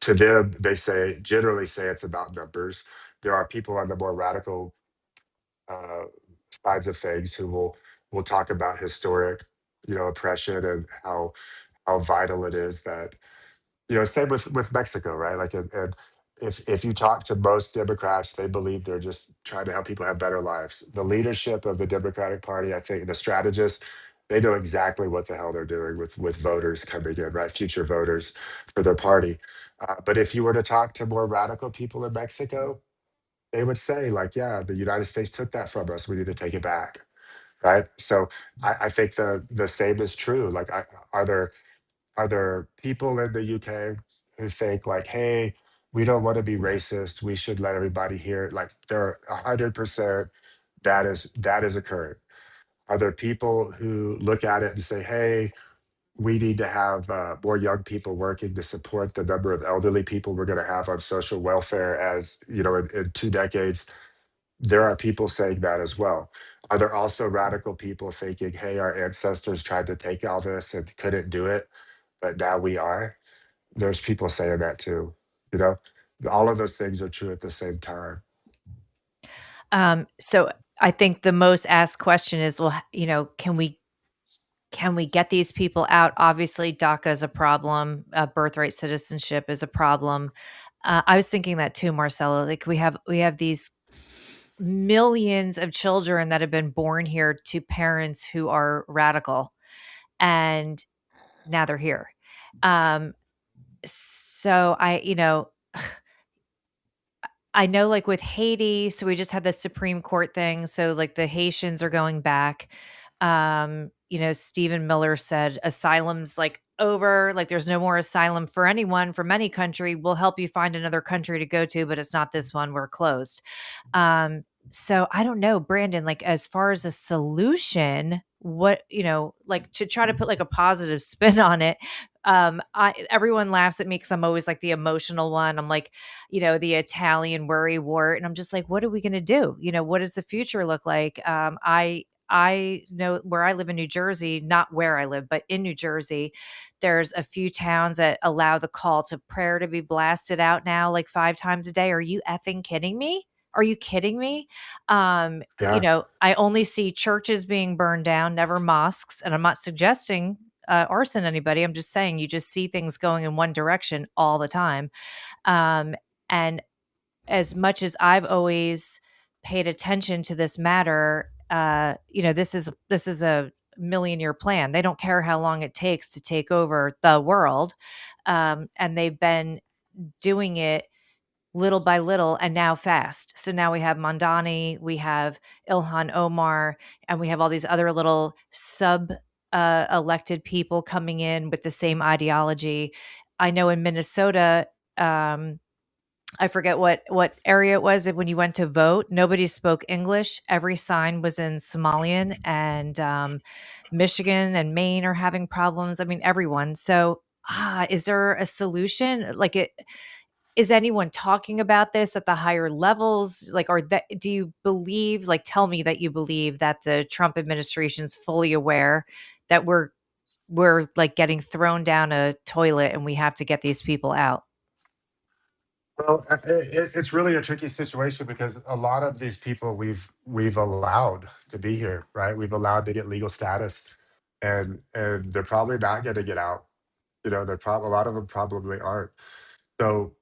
Speaker 5: To them, they generally say it's about numbers. There are people on the more radical uh, sides of things who will talk about historic, oppression and how vital it is that, same with Mexico, right? Like, and if you talk to most Democrats, they believe they're just trying to help people have better lives. The leadership of the Democratic Party, I think, the strategists, they know exactly what the hell they're doing with voters coming in, right? Future voters for their party. But if you were to talk to more radical people in Mexico, they would say, like, yeah, the United States took that from us. We need to take it back, right? So I think the same is true. Like, are there are there people in the UK who think like, hey, we don't want to be racist. We should let everybody hear. Like, there are 100% that is occurring. Are there people who look at it and say, hey, we need to have more young people working to support the number of elderly people we're going to have on social welfare as, in 2 decades? There are people saying that as well. Are there also radical people thinking, hey, our ancestors tried to take all this and couldn't do it, but now we are? There's people saying that too. You know, all of those things are true at the same time.
Speaker 1: So I think the most asked question is, well, can we get these people out? Obviously, DACA is a problem. Birthright citizenship is a problem. I was thinking that too, Marcella. Like we have these millions of children that have been born here to parents who are radical, and now they're here. Um, so I know, like, with Haiti, so we just had the Supreme Court thing, so, like, the Haitians are going back. Stephen Miller said asylum's, like, over, like, there's no more asylum for anyone from any country. We'll help you find another country to go to, but it's not this one, we're closed. So I don't know, Brandon, like, as far as a solution, what like, to try to put, like, a positive spin on it, I everyone laughs at me because 'cause I'm always, like, the emotional one. I'm like, the Italian worry wart. And I'm just like, what are we going to do? What does the future look like? I know where I live in New Jersey, not where I live, but in New Jersey, there's a few towns that allow the call to prayer to be blasted out now like 5 times a day. Are you effing kidding me? Are you kidding me?
Speaker 5: Yeah,
Speaker 1: I only see churches being burned down, never mosques. And I'm not suggesting arson anybody. I'm just saying you just see things going in one direction all the time. Um, and as much as I've always paid attention to this matter, this is a million-year plan. They don't care how long it takes to take over the world, and they've been doing it little by little and now fast. So now we have Mondani, we have Ilhan Omar, and we have all these other little sub elected people coming in with the same ideology. I know in Minnesota, I forget what area it was when you went to vote. Nobody spoke English. Every sign was in Somalian, and Michigan and Maine are having problems. I mean, everyone. So, is there a solution? Like, is anyone talking about this at the higher levels? Like, do you believe? Like, tell me that you believe that the Trump administration's fully aware that we're like getting thrown down a toilet and we have to get these people out.
Speaker 5: Well, it's really a tricky situation because a lot of these people we've allowed to be here, right? We've allowed to get legal status, and they're probably not going to get out. You know, a lot of them probably aren't. So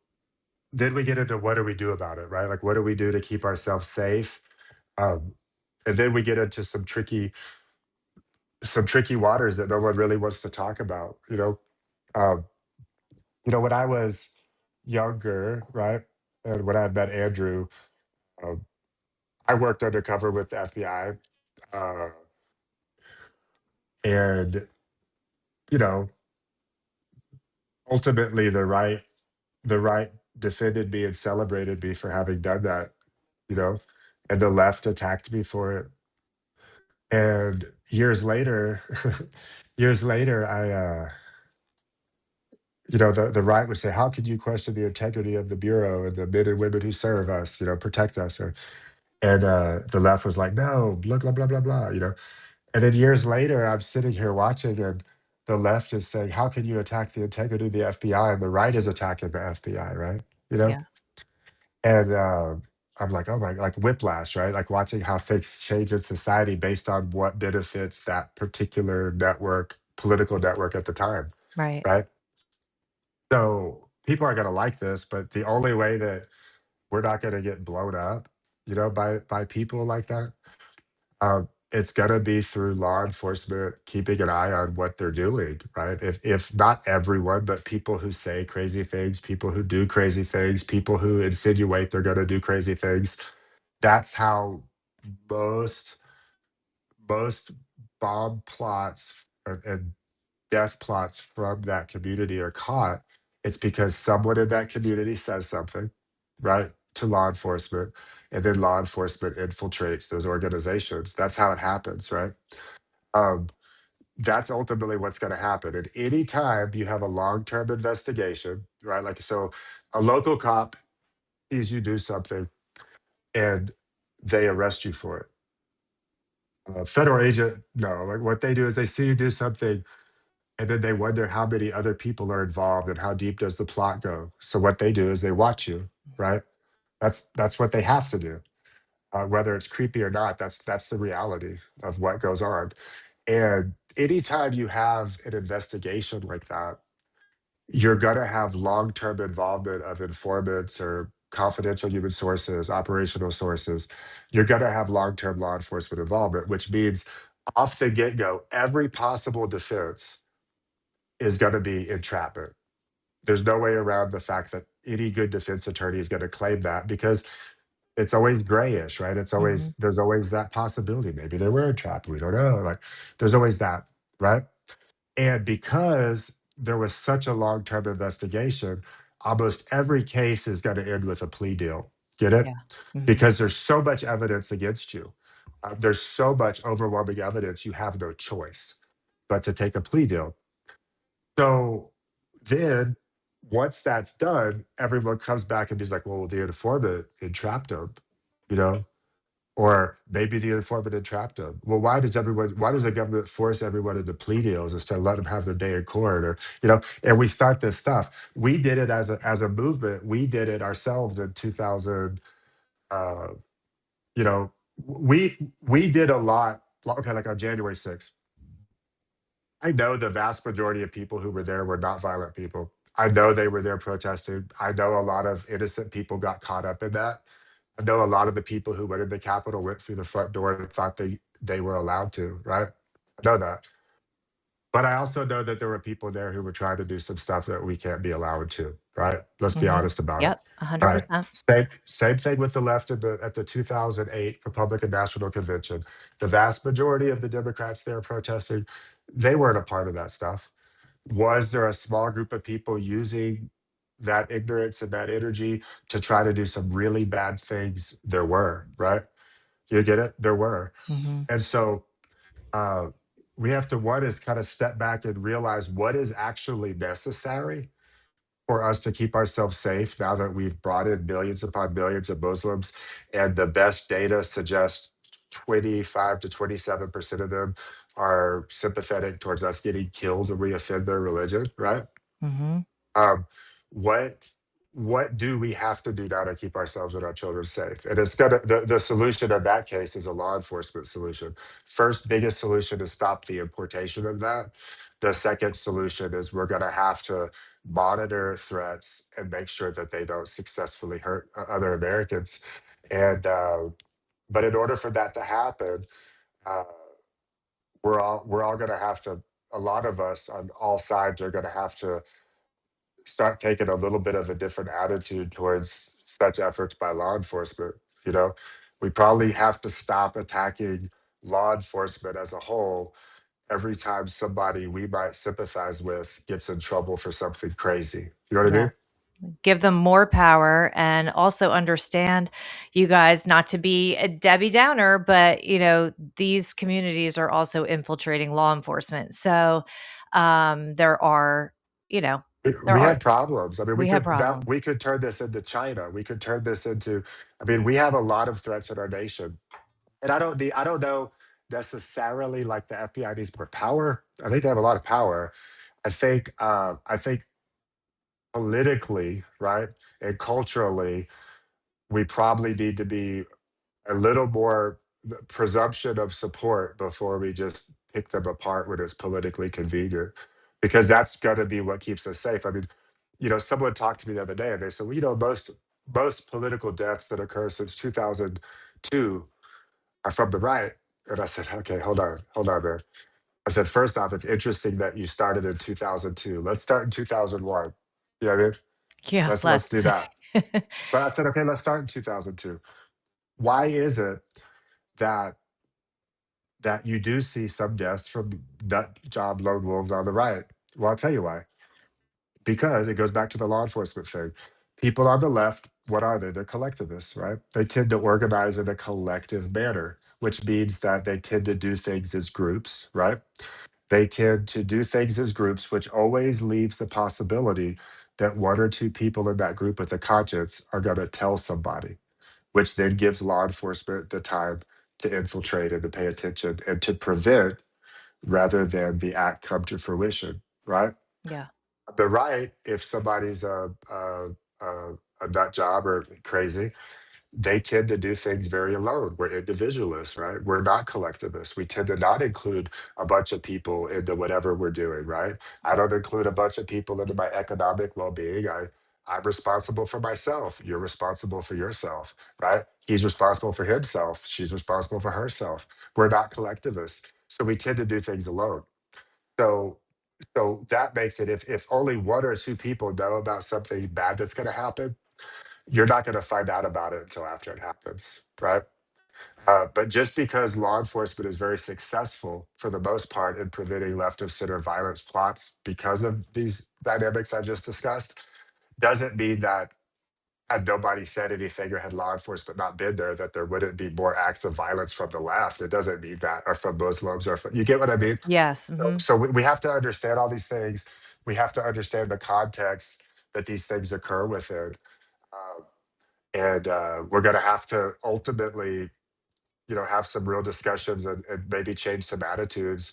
Speaker 5: then we get into what do we do about it, right? Like, what do we do to keep ourselves safe? Um, and then we get into some tricky waters that no one really wants to talk about. Um, when I was younger, right, and when I met Andrew, um, I worked undercover with the FBI, uh, and you know, ultimately the right defended me and celebrated me for having done that. You know, and the left attacked me for it. And years later, years later, the right would say, "How could you question the integrity of the bureau and the men and women who serve us? Protect us?" And the left was like, "No, blah blah blah blah blah." And then years later, I'm sitting here watching, and the left is saying, "How can you attack the integrity of the FBI?" And the right is attacking the FBI, right? You know,
Speaker 1: Yeah.
Speaker 5: and I'm like, oh my, like whiplash, right? Like watching how things change in society based on what benefits that particular network, political network at the time,
Speaker 1: Right.
Speaker 5: right? So people are going to like this, but the only way that we're not going to get blown up, by people like that, it's going to be through law enforcement keeping an eye on what they're doing, right? If not everyone, but people who say crazy things, people who do crazy things, people who insinuate they're going to do crazy things. That's how most most bomb plots and death plots from that community are caught. It's because someone in that community says something, right, to law enforcement, and then law enforcement infiltrates those organizations. That's how it happens, right? Um, that's ultimately what's going to happen. And anytime you have a long-term investigation, right? Like, so a local cop sees you do something and they arrest you for it. A federal agent, no, like what they do is they see you do something and then they wonder how many other people are involved and how deep does the plot go. So what they do is they watch you, right? That's what they have to do. Whether it's creepy or not, that's the reality of what goes on. And anytime you have an investigation like that, you're going to have long-term involvement of informants or confidential human sources, operational sources. You're going to have long-term law enforcement involvement, which means off the get-go, every possible defense is going to be entrapment. There's no way around the fact that any good defense attorney is going to claim that because it's always grayish, right?
Speaker 1: Hmm.
Speaker 5: There's always that possibility. Maybe they were entrapped. We don't know. Like there's always that, right? And because there was such a long-term investigation, almost every case is going to end with a plea deal. Get it?
Speaker 1: Yeah. Hmm.
Speaker 5: Because there's so much evidence against you. There's so much overwhelming evidence. You have no choice but to take a plea deal. So then, once that's done, everyone comes back and is like, "Well, the informant entrapped him," you know, or maybe the informant entrapped him. Well, why does the government force everyone into plea deals instead of letting them have their day in court? Or, and we start this stuff. We did it as a movement. We did it ourselves in 2000. Uh, you know, we did a lot. Okay, like on January 6th. I know the vast majority of people who were there were not violent people. I know they were there protesting. I know a lot of innocent people got caught up in that. I know a lot of the people who went in the Capitol went through the front door and thought they were allowed to, right? I know that. But I also know that there were people there who were trying to do some stuff that we can't be allowed to, right? Let's be
Speaker 1: Hmm.
Speaker 5: honest about it.
Speaker 1: Yep. a
Speaker 5: All
Speaker 1: hundred
Speaker 5: right.
Speaker 1: percent.
Speaker 5: Same thing with the left at the 2008 Republican National Convention. The vast majority of the Democrats there protesting, they weren't a part of that stuff. Was there a small group of people using that ignorance and that energy to try to do some really bad things? There were, right? You get it? There were.
Speaker 1: Hmm.
Speaker 5: And so uh, we have to, one is kind of step back and realize what is actually necessary for us to keep ourselves safe now that we've brought in millions upon millions of Muslims. And the best data suggests 25 to 27% of them are sympathetic towards us getting killed when we offend their religion, right?
Speaker 1: Hmm.
Speaker 5: Um, what? what do we have to do now to keep ourselves and our children safe? And it's gonna the solution in that case is a law enforcement solution. First biggest solution is stop the importation of that. The second solution is we're gonna have to monitor threats and make sure that they don't successfully hurt other Americans. And but in order for that to happen, uh, we're all gonna have to. A lot of us on all sides are gonna have to start taking a little bit of a different attitude towards such efforts by law enforcement. You know, we probably have to stop attacking law enforcement as a whole every time somebody we might sympathize with gets in trouble for something crazy. You know what I
Speaker 1: Yeah.
Speaker 5: mean?
Speaker 1: Give them more power and also understand, you guys, not to be a Debbie Downer, but these communities are also infiltrating law enforcement. So there are, you know, there
Speaker 5: We
Speaker 1: are
Speaker 5: have problems. I mean,
Speaker 1: we have problems.
Speaker 5: we could turn this into China. We could turn this into. I mean, we have a lot of threats in our nation, and I don't know necessarily like the FBI needs more power. I think they have a lot of power. I think politically, right, and culturally, we probably need to be a little more presumption of support before we just pick them apart when it's politically convenient, because that's going to be what keeps us safe. I mean, someone talked to me the other day and they said, well, most political deaths that occur since 2002 are from the right. And I said, okay, hold on, man. I said, first off, it's interesting that you started in 2002. Let's start in 2001. You know what I mean?
Speaker 1: Yeah,
Speaker 5: Let's do
Speaker 1: let's.
Speaker 5: that. But I said, okay, let's start in 2002. Why is it that you do see some deaths from nut job lone wolves on the right? Well, I'll tell you why. Because it goes back to the law enforcement thing. People on the left, what are they? They're collectivists, right? They tend to organize in a collective manner, which means that they tend to do things as groups, right? They tend to do things as groups, which always leaves the possibility that one or two people in that group with a conscience are going to tell somebody, which then gives law enforcement the time to infiltrate and to pay attention and to prevent rather than the act come to fruition, right?
Speaker 1: Yeah.
Speaker 5: The right, if somebody's a nut job or crazy, they tend to do things very alone. We're individualists, right? We're not collectivists. We tend to not include a bunch of people into whatever we're doing, right? I don't include a bunch of people into my economic well-being. I'm responsible for myself. You're responsible for yourself, right? He's responsible for himself. She's responsible for herself. We're not collectivists. So we tend to do things alone. So that makes it, if only one or two people know about something bad that's going to happen, you're not going to find out about it until after it happens, right? But just because law enforcement is very successful for the most part in preventing left of center violence plots because of these dynamics I just discussed, doesn't mean that had nobody said anything or had law enforcement not been there, that there wouldn't be more acts of violence from the left. It doesn't mean that, or from Muslims, or from, you get what I mean?
Speaker 1: Yes.
Speaker 5: So we have to understand all these things. We have to understand the context that these things occur within. Um, and we're going to have to ultimately, have some real discussions and maybe change some attitudes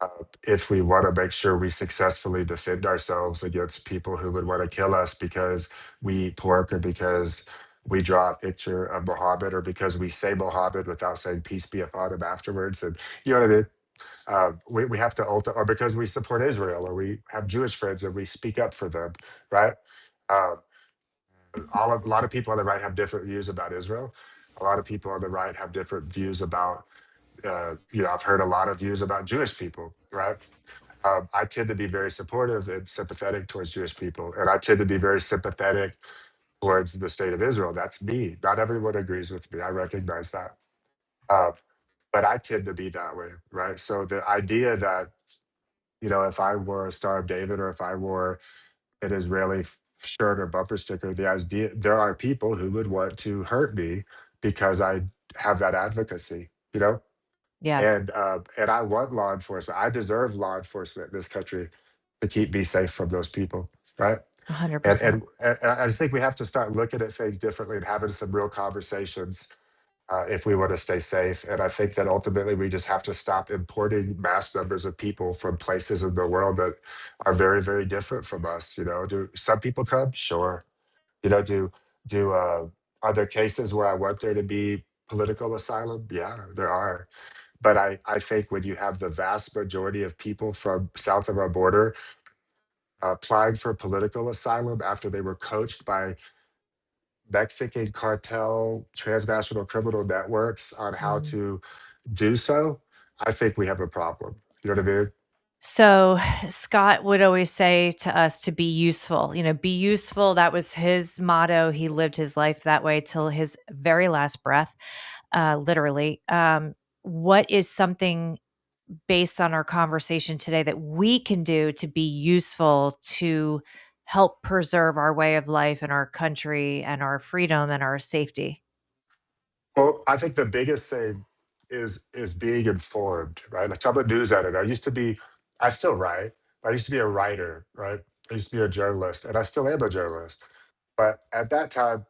Speaker 5: uh, if we want to make sure we successfully defend ourselves against people who would want to kill us because we eat pork, or because we draw a picture of Muhammad, or because we say Muhammad without saying peace be upon him afterwards. And you know what I mean? We have to or because we support Israel, or we have Jewish friends and we speak up for them, right? Um, a lot of people on the right have different views about Israel. A lot of people on the right have different views about, I've heard a lot of views about Jewish people, right? I tend to be very supportive and sympathetic towards Jewish people, and I tend to be very sympathetic towards the state of Israel. That's me. Not everyone agrees with me. I recognize that. Uh, but I tend to be that way, right? So the idea that, if I wore a Star of David, or if I wore an Israeli shirt or bumper sticker, the idea there are people who would want to hurt me because I have that advocacy,
Speaker 1: Yes.
Speaker 5: and I want law enforcement. I deserve law enforcement in this country to keep me safe from those people, right? And
Speaker 1: 100%.
Speaker 5: and, and I just think we have to start looking at things differently and having some real conversations if we want to stay safe. And I think that ultimately we just have to stop importing mass numbers of people from places in the world that are very, very different from us. Do some people come? Sure. You know, do are there cases where I want there to be political asylum? Yeah, there are. But I think when you have the vast majority of people from south of our border applying for political asylum after they were coached by Mexican cartel transnational criminal networks on how
Speaker 1: Mm.
Speaker 5: to do so, I think we have a problem. You know what I mean?
Speaker 1: So Scott would always say to us to be useful, be useful. That was his motto. He lived his life that way till his very last breath, literally. What is something based on our conversation today that we can do to be useful to help preserve our way of life and our country and our freedom and our safety?
Speaker 5: Well, I think the biggest thing is being informed, right? Like I'm a news editor. I still write. I used to be a writer, right? I used to be a journalist, and I still am a journalist. But at that time,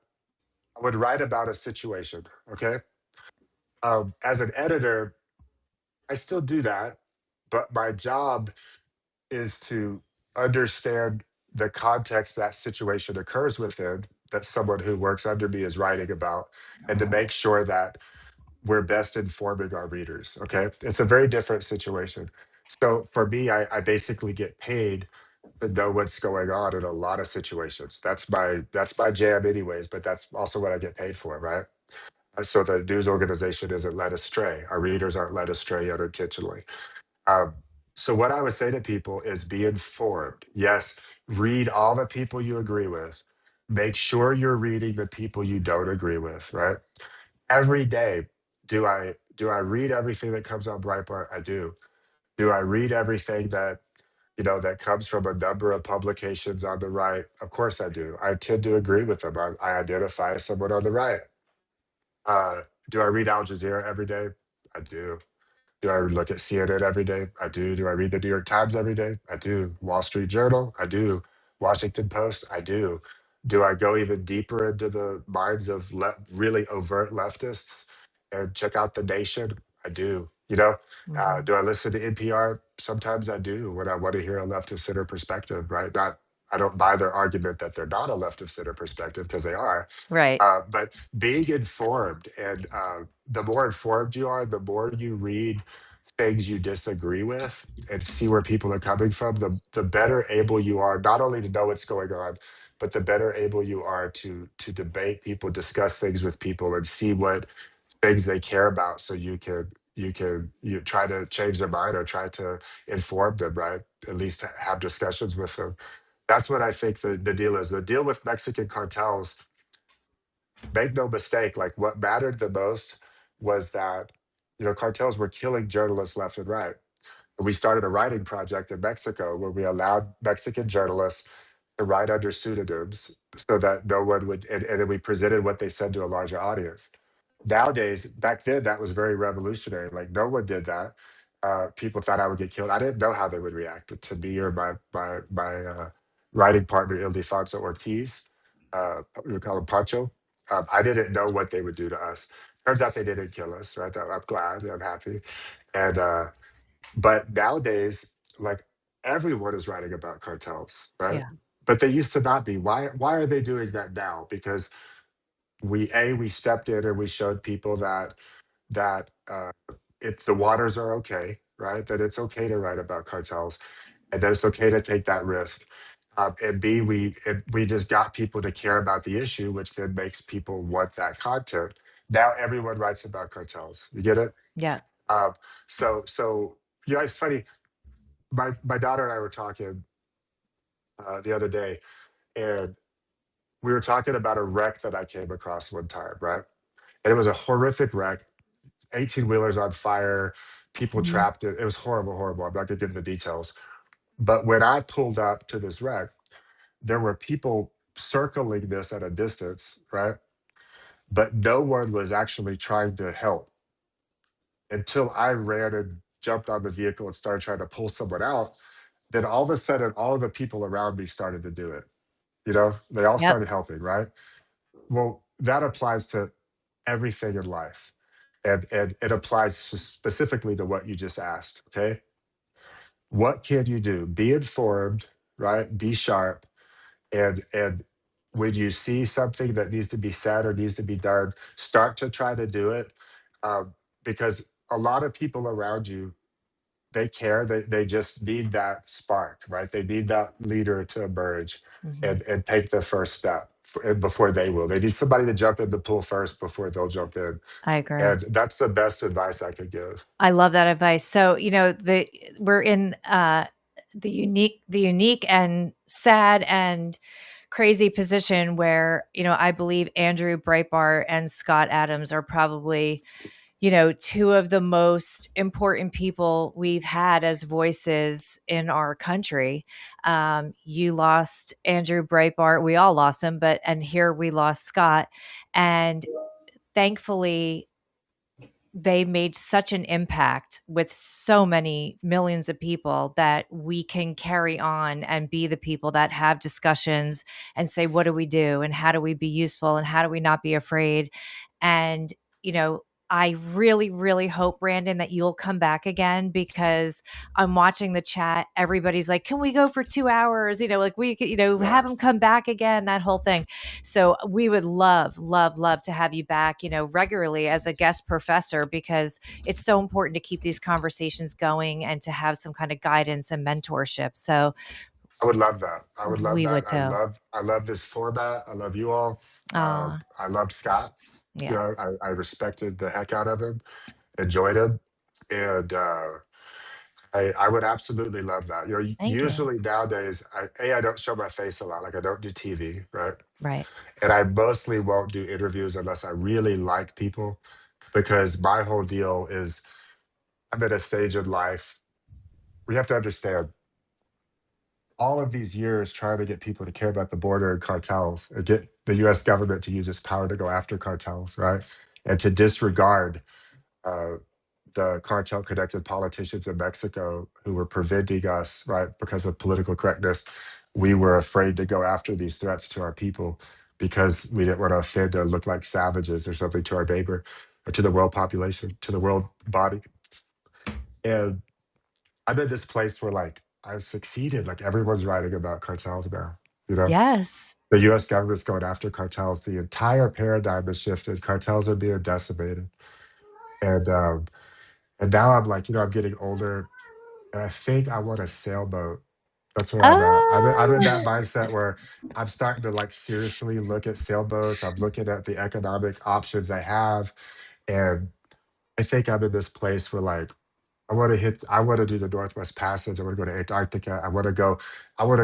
Speaker 5: I would write about a situation. Okay, as an editor, I still do that, but my job is to understand the context that situation occurs within, that someone who works under me is writing about, and to make sure that we're best informing our readers. Okay. It's a very different situation. So for me, I basically get paid to know what's going on in a lot of situations. That's my jam anyways, but that's also what I get paid for, right? So the news organization isn't led astray. Our readers aren't led astray unintentionally. Um, so what I would say to people is be informed. Yes, read all the people you agree with. Make sure you're reading the people you don't agree with, right? Every day, do I read everything that comes on Breitbart? I do. Do I read everything that comes from a number of publications on the right? Of course I do. I tend to agree with them. I identify as someone on the right. Uh, do I read Al Jazeera every day? I do. Do I look at CNN every day? I do. Do I read the New York Times every day? I do. Wall Street Journal? I do. Washington Post? I do. Do I go even deeper into the minds of really overt leftists and check out The Nation? I do.
Speaker 1: Mhm.
Speaker 5: Do I listen to NPR? Sometimes I do when I want to hear a left of center perspective, right? Not, I don't buy their argument that they're not a left of center perspective because they are.
Speaker 1: Right.
Speaker 5: But being informed, and the more informed you are, the more you read things you disagree with and see where people are coming from, the better able you are not only to know what's going on, but the better able you are to debate people, discuss things with people, and see what things they care about, so you try to change their mind or try to inform them, right? At least have discussions with them. That's what I think the deal is. The deal with Mexican cartels, make no mistake, like what mattered the most was that cartels were killing journalists left and right. We started a writing project in Mexico where we allowed Mexican journalists to write under pseudonyms so that no one would, and then we presented what they said to a larger audience. Nowadays, back then, that was very revolutionary. Like no one did that. People thought I would get killed. I didn't know how they would react to me or my writing partner Ildefonso Ortiz. We would call him Pancho. I didn't know what they would do to us. Turns out they didn't kill us. Right? I'm glad. I'm happy. And but nowadays, like everyone is writing about cartels, right?
Speaker 1: Yeah.
Speaker 5: But they used to not be. Why are they doing that now? Because we stepped in and we showed people that it's the waters are okay, right? That it's okay to write about cartels, and that it's okay to take that risk. And B, we just got people to care about the issue, which then makes people want that content. Now everyone writes about cartels. You get it?
Speaker 1: Yeah.
Speaker 5: Um, so it's funny. My daughter and I were talking the other day, and we were talking about a wreck that I came across one time, right? And it was a horrific wreck. 18 wheelers on fire, people
Speaker 1: Mhm.
Speaker 5: trapped. It was horrible, horrible. I'm not going to get into the details. But when I pulled up to this wreck, there were people circling this at a distance, right? But no one was actually trying to help until I ran and jumped on the vehicle and started trying to pull someone out. Then all of a sudden, all of the people around me started to do it. They all
Speaker 1: Yep.
Speaker 5: started helping, right? Well, that applies to everything in life. And it applies specifically to what you just asked. Okay. What can you do? Be informed, right? Be sharp, and when you see something that needs to be said or needs to be done, start to try to do it, um, because a lot of people around you, they care. They just need that spark, right? They need that leader to emerge
Speaker 1: Mhm.
Speaker 5: and take the first step before they will. They need somebody to jump in the pool first before they'll jump in.
Speaker 1: I agree.
Speaker 5: And that's the best advice I could give.
Speaker 1: I love that advice. So, we're in the unique and sad and crazy position where, I believe Andrew Breitbart and Scott Adams are probably, two of the most important people we've had as voices in our country. You lost Andrew Breitbart. We all lost him, and here we lost Scott. And thankfully, they made such an impact with so many millions of people that we can carry on and be the people that have discussions and say, what do we do? And how do we be useful? And how do we not be afraid? And, you know, I really, really hope, Brandon, that you'll come back again because I'm watching the chat. Everybody's like, can we go for 2 hours? Like we could, have them come back again, that whole thing. So we would love, love, love to have you back, regularly as a guest professor because it's so important to keep these conversations going and to have some kind of guidance and mentorship. So
Speaker 5: I would love that. I would love
Speaker 1: we
Speaker 5: that.
Speaker 1: would too.
Speaker 5: I love this format. I love you all.
Speaker 1: Ah,
Speaker 5: I loved Scott. You
Speaker 1: yeah.
Speaker 5: know, I respected the heck out of him, enjoyed him, and I would absolutely love that. You know,
Speaker 1: Thank you.
Speaker 5: usually nowadays, I don't show my face a lot. Like I don't do TV, right?
Speaker 1: Right.
Speaker 5: And I mostly won't do interviews unless I really like people, because my whole deal is I'm at a stage in life. We have to understand all of these years trying to get people to care about the border and cartels and get the US government to use its power to go after cartels, right? And to disregard uh, the cartel connected politicians in Mexico who were preventing us, right? Because of political correctness, we were afraid to go after these threats to our people because we didn't want to offend or look like savages or something to our neighbor or to the world population, to the world body. And I'm in this place where like I've succeeded. Like everyone's writing about cartels now. You know,
Speaker 1: Yes.
Speaker 5: the U.S. government's going after cartels. The entire paradigm has shifted. Cartels are being decimated, and um, and now I'm like, I'm getting older, and I think I want a sailboat. That's where I'm at. I'm in that
Speaker 1: Oh,
Speaker 5: mindset where I'm starting to like seriously look at sailboats. I'm looking at the economic options I have, and I think I'm in this place where like I want to do the Northwest Passage. I want to go to Antarctica. I want to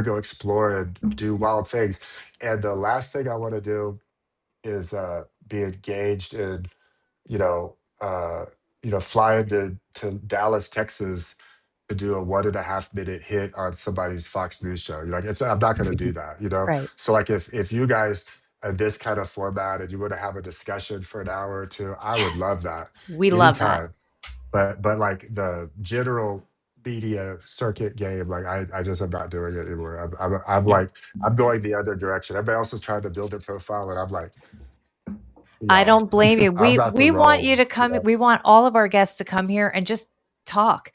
Speaker 5: go explore and do wild things. And the last thing I want to do is be engaged in, you know, uh, flying to Dallas, Texas to do a 1.5 minute hit on somebody's Fox News show. You're like, I'm not gonna do that, you know?
Speaker 1: right.
Speaker 5: So like if you guys this kind of format and you want to have a discussion for an hour or two, I would
Speaker 1: Yes.
Speaker 5: love that
Speaker 1: We love that.
Speaker 5: anytime. But like the general media circuit game, like I just am not doing it anymore. I'm
Speaker 1: Yeah.
Speaker 5: like I'm going the other direction. Everybody else is trying to build a profile, and I'm like,
Speaker 1: I
Speaker 5: y'all,
Speaker 1: don't blame you.
Speaker 5: I'm
Speaker 1: We
Speaker 5: about to
Speaker 1: we want
Speaker 5: roll.
Speaker 1: you to
Speaker 5: You
Speaker 1: come.
Speaker 5: know,
Speaker 1: We want all of our guests to come here and just talk.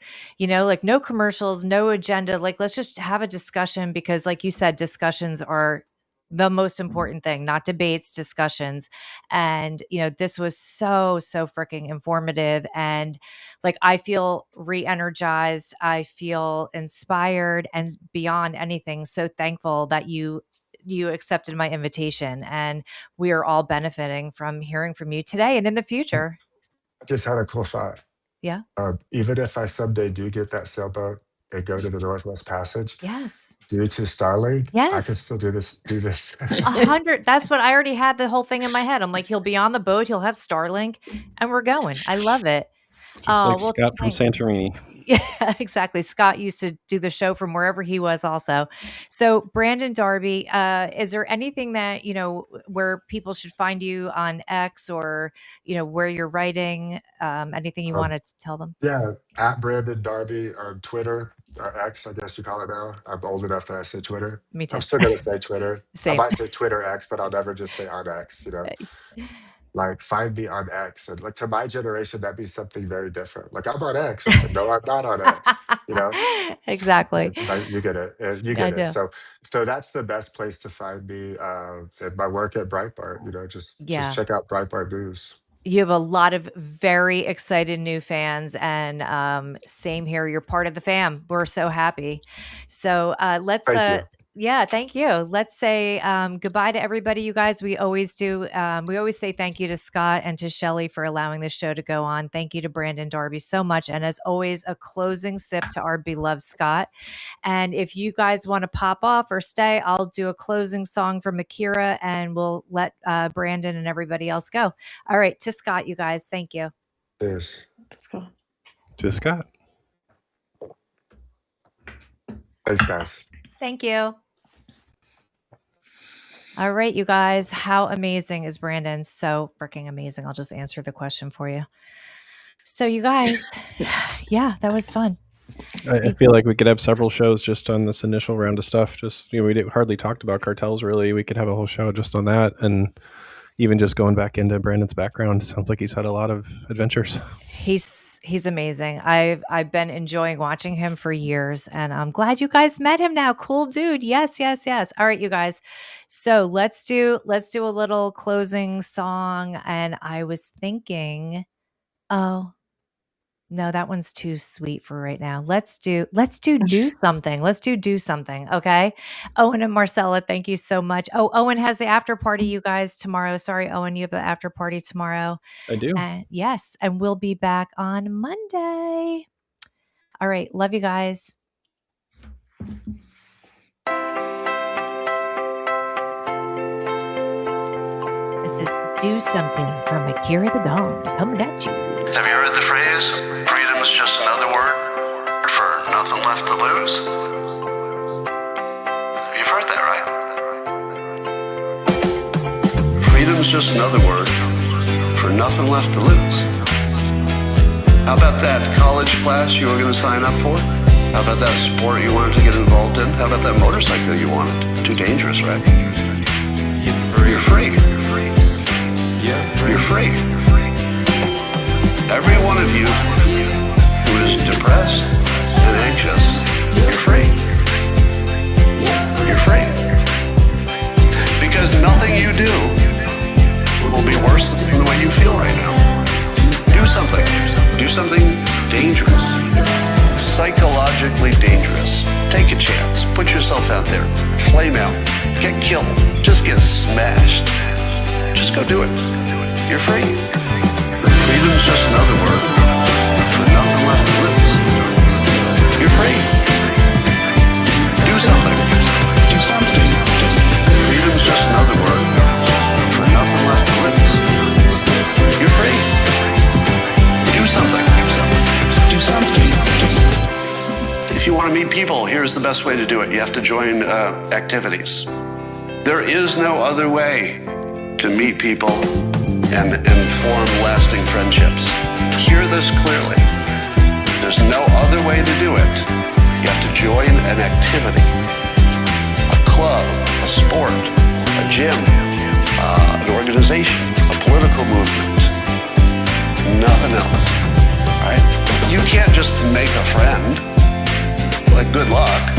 Speaker 1: Like no commercials, no agenda. Like let's just have a discussion because like you said discussions are the most important thing, not debates, discussions. And this was so freaking informative and like I feel re-energized, I feel inspired and beyond anything so thankful that you accepted my invitation and we are all benefiting from hearing from you today and in the future.
Speaker 5: I just had a cool thought.
Speaker 1: Yeah.
Speaker 5: Even if I someday do get that sailboat and go to the Northwest Passage,
Speaker 1: Yes.
Speaker 5: due to Starlink, I can
Speaker 1: Yes.
Speaker 5: still do this. Do this.
Speaker 1: 100. That's what I already had the whole thing in my head. I'm like, he'll be on the boat, he'll have Starlink, and we're going. I love it.
Speaker 6: Just
Speaker 1: Oh,
Speaker 6: like
Speaker 1: well,
Speaker 6: Scott from
Speaker 1: thanks.
Speaker 6: Santorini.
Speaker 1: Yeah, exactly. Scott used to do the show from wherever he was also. So, Brandon Darby, is there anything that, where people should find you on X or, where you're writing, anything you
Speaker 5: um,
Speaker 1: wanted to tell them?
Speaker 5: yeah, at Brandon Darby on Twitter or X, I guess you call it now. I'm old enough that I say Twitter.
Speaker 1: Me
Speaker 5: I'm
Speaker 1: too.
Speaker 5: still gonna say Twitter. I
Speaker 1: Same.
Speaker 5: might say Twitter X, but I'll never just say on X. You know. Like, find me on X. And like to my generation, that'd be something very different. Like, I'm on X. It's like, no, I'm not on X. You know,
Speaker 1: Exactly.
Speaker 5: you get it. You
Speaker 1: I
Speaker 5: get it.
Speaker 1: do.
Speaker 5: So that's the best place to find me. At my work at Breitbart. Just
Speaker 1: Yeah.
Speaker 5: check out Breitbart News.
Speaker 1: You have a lot of very excited new fans, and same here. You're part of the fam. We're so happy. So let's,
Speaker 5: Thank you.
Speaker 1: yeah, thank you. Let's say goodbye to everybody, you guys. We always do. We always say thank you to Scott and to Shelly for allowing the show to go on. Thank you to Brandon Darby so much. And as always, a closing sip to our beloved Scott. And if you guys want to pop off or stay, I'll do a closing song from Akira and we'll let Brandon and everybody else go. All right. To Scott, you guys. Thank you.
Speaker 5: Cheers.
Speaker 2: Let's go.
Speaker 3: To Scott.
Speaker 5: Thanks, guys.
Speaker 1: Thank you. All right, you guys. How amazing is Brandon? So freaking amazing. I'll just answer the question for you. So, you guys, yeah, that was fun.
Speaker 3: I feel like we could have several shows just on this initial round of stuff. Just, we hardly talked about cartels, really. We could have a whole show just on that. And even just going back into Brandon's background, sounds like he's had a lot of adventures.
Speaker 1: He's amazing. I've been enjoying watching him for years, and I'm glad you guys met him now. Cool dude. Yes. All right, you guys. So let's do a little closing song. And I was thinking, oh no, that one's too sweet for right now. Let's do something. Let's do something. Okay. Owen and Marcella, thank you so much. Oh, Owen has the after party, you guys, tomorrow. Sorry, Owen, you have the after party tomorrow.
Speaker 3: I do.
Speaker 1: Yes. And we'll be back on Monday. All right. Love you guys. This is Do Something from Akira the Dong coming at you.
Speaker 4: Have you heard the phrase, freedom is just another word for nothing left to lose? You've heard that, right? Freedom is just another word for nothing left to lose. How about that college class you were going to sign up for? How about that sport you wanted to get involved in? How about that motorcycle you wanted? Too dangerous, right? You're free. You're free. Every one of you who is depressed and anxious, you're free. You're free. Because nothing you do will be worse than the way you feel right now. Do something. Do something dangerous. Psychologically dangerous. Take a chance. Put yourself out there. Flame out. Get killed. Just get smashed. Just go do it. You're free. Freedom's just another word for nothing left to lose. You're free. Do something. Do something. Freedom's just another word for nothing left to lose. You're free. Do something. Do something. If you want to meet people, here's the best way to do it. You have to join activities. There is no other way to meet people and form lasting friendships. Hear this clearly. There's no other way to do it. You have to join an activity, a club, a sport, a gym, an organization, a political movement. Nothing else. All right? You can't just make a friend. Like, good luck.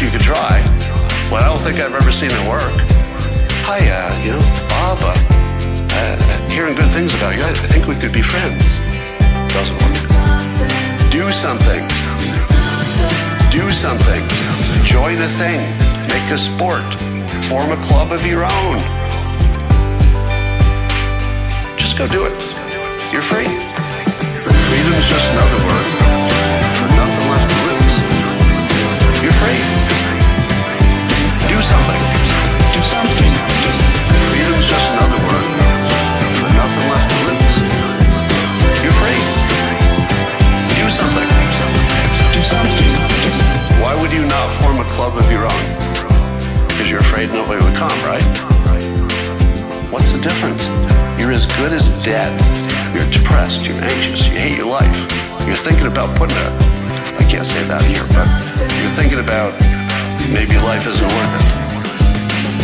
Speaker 4: You could try. But I don't think I've ever seen it work. Hi, Bob, hearing good things about you. I think we could be friends. Doesn't work. Do something. Do something. Join a thing. Make a sport. Form a club of your own. Just go do it. You're free. Freedom's just another word for nothing left to lose. You're free. Do something. Do something. Freedom's just another word for nothing left to lose. You're free. Do something. Do something. Why would you not form a club of your own? Because you're afraid nobody would come, right? What's the difference? You're as good as dead. You're depressed, you're anxious, you hate your life. You're thinking about putting I can't say that here, but you're thinking about maybe life isn't worth it.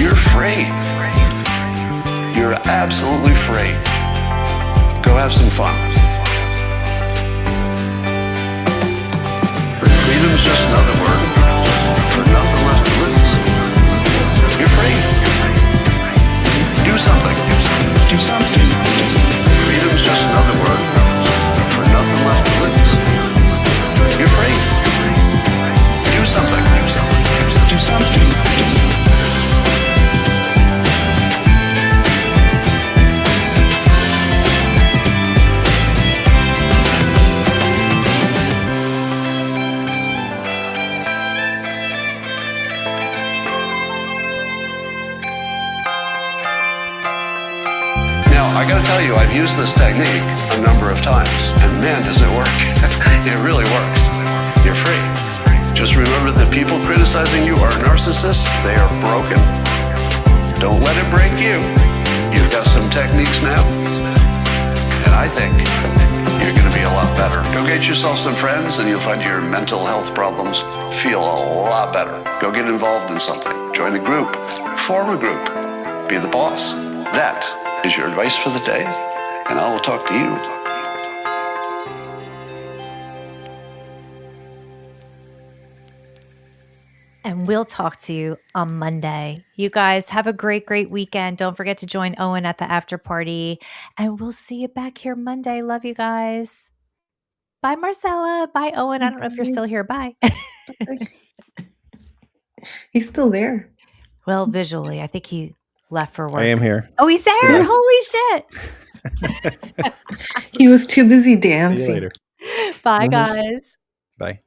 Speaker 4: You're free. You're absolutely free. Go have some fun. Freedom's just another word for nothing left to lose. You're free. Do something. Do something. Freedom's just another word for nothing left to lose. You're free. Do something. Do something. I gotta tell you, I've used this technique a number of times, and man, does it work. It really works. You're free. Just remember that people criticizing you are narcissists. They are broken. Don't let it break you. You've got some techniques now, and I think you're gonna be a lot better. Go get yourself some friends, and you'll find your mental health problems feel a lot better. Go get involved in something. Join a group. Form a group. Be the boss. That is your advice for the day, and I will talk to you.
Speaker 1: And we'll talk to you on Monday. You guys have a great, great weekend. Don't forget to join Owen at the after party, and we'll see you back here Monday. Love you guys. Bye, Marcella. Bye, Owen. I don't know if you're still here. Bye.
Speaker 2: He's still there.
Speaker 1: Well, visually, I think he left for work.
Speaker 3: I am here.
Speaker 1: Oh, he's there.
Speaker 3: Yeah.
Speaker 1: Holy shit.
Speaker 2: He was too busy
Speaker 3: See you
Speaker 2: dancing.
Speaker 3: later.
Speaker 1: Bye,
Speaker 3: Mhm.
Speaker 1: guys.
Speaker 3: Bye.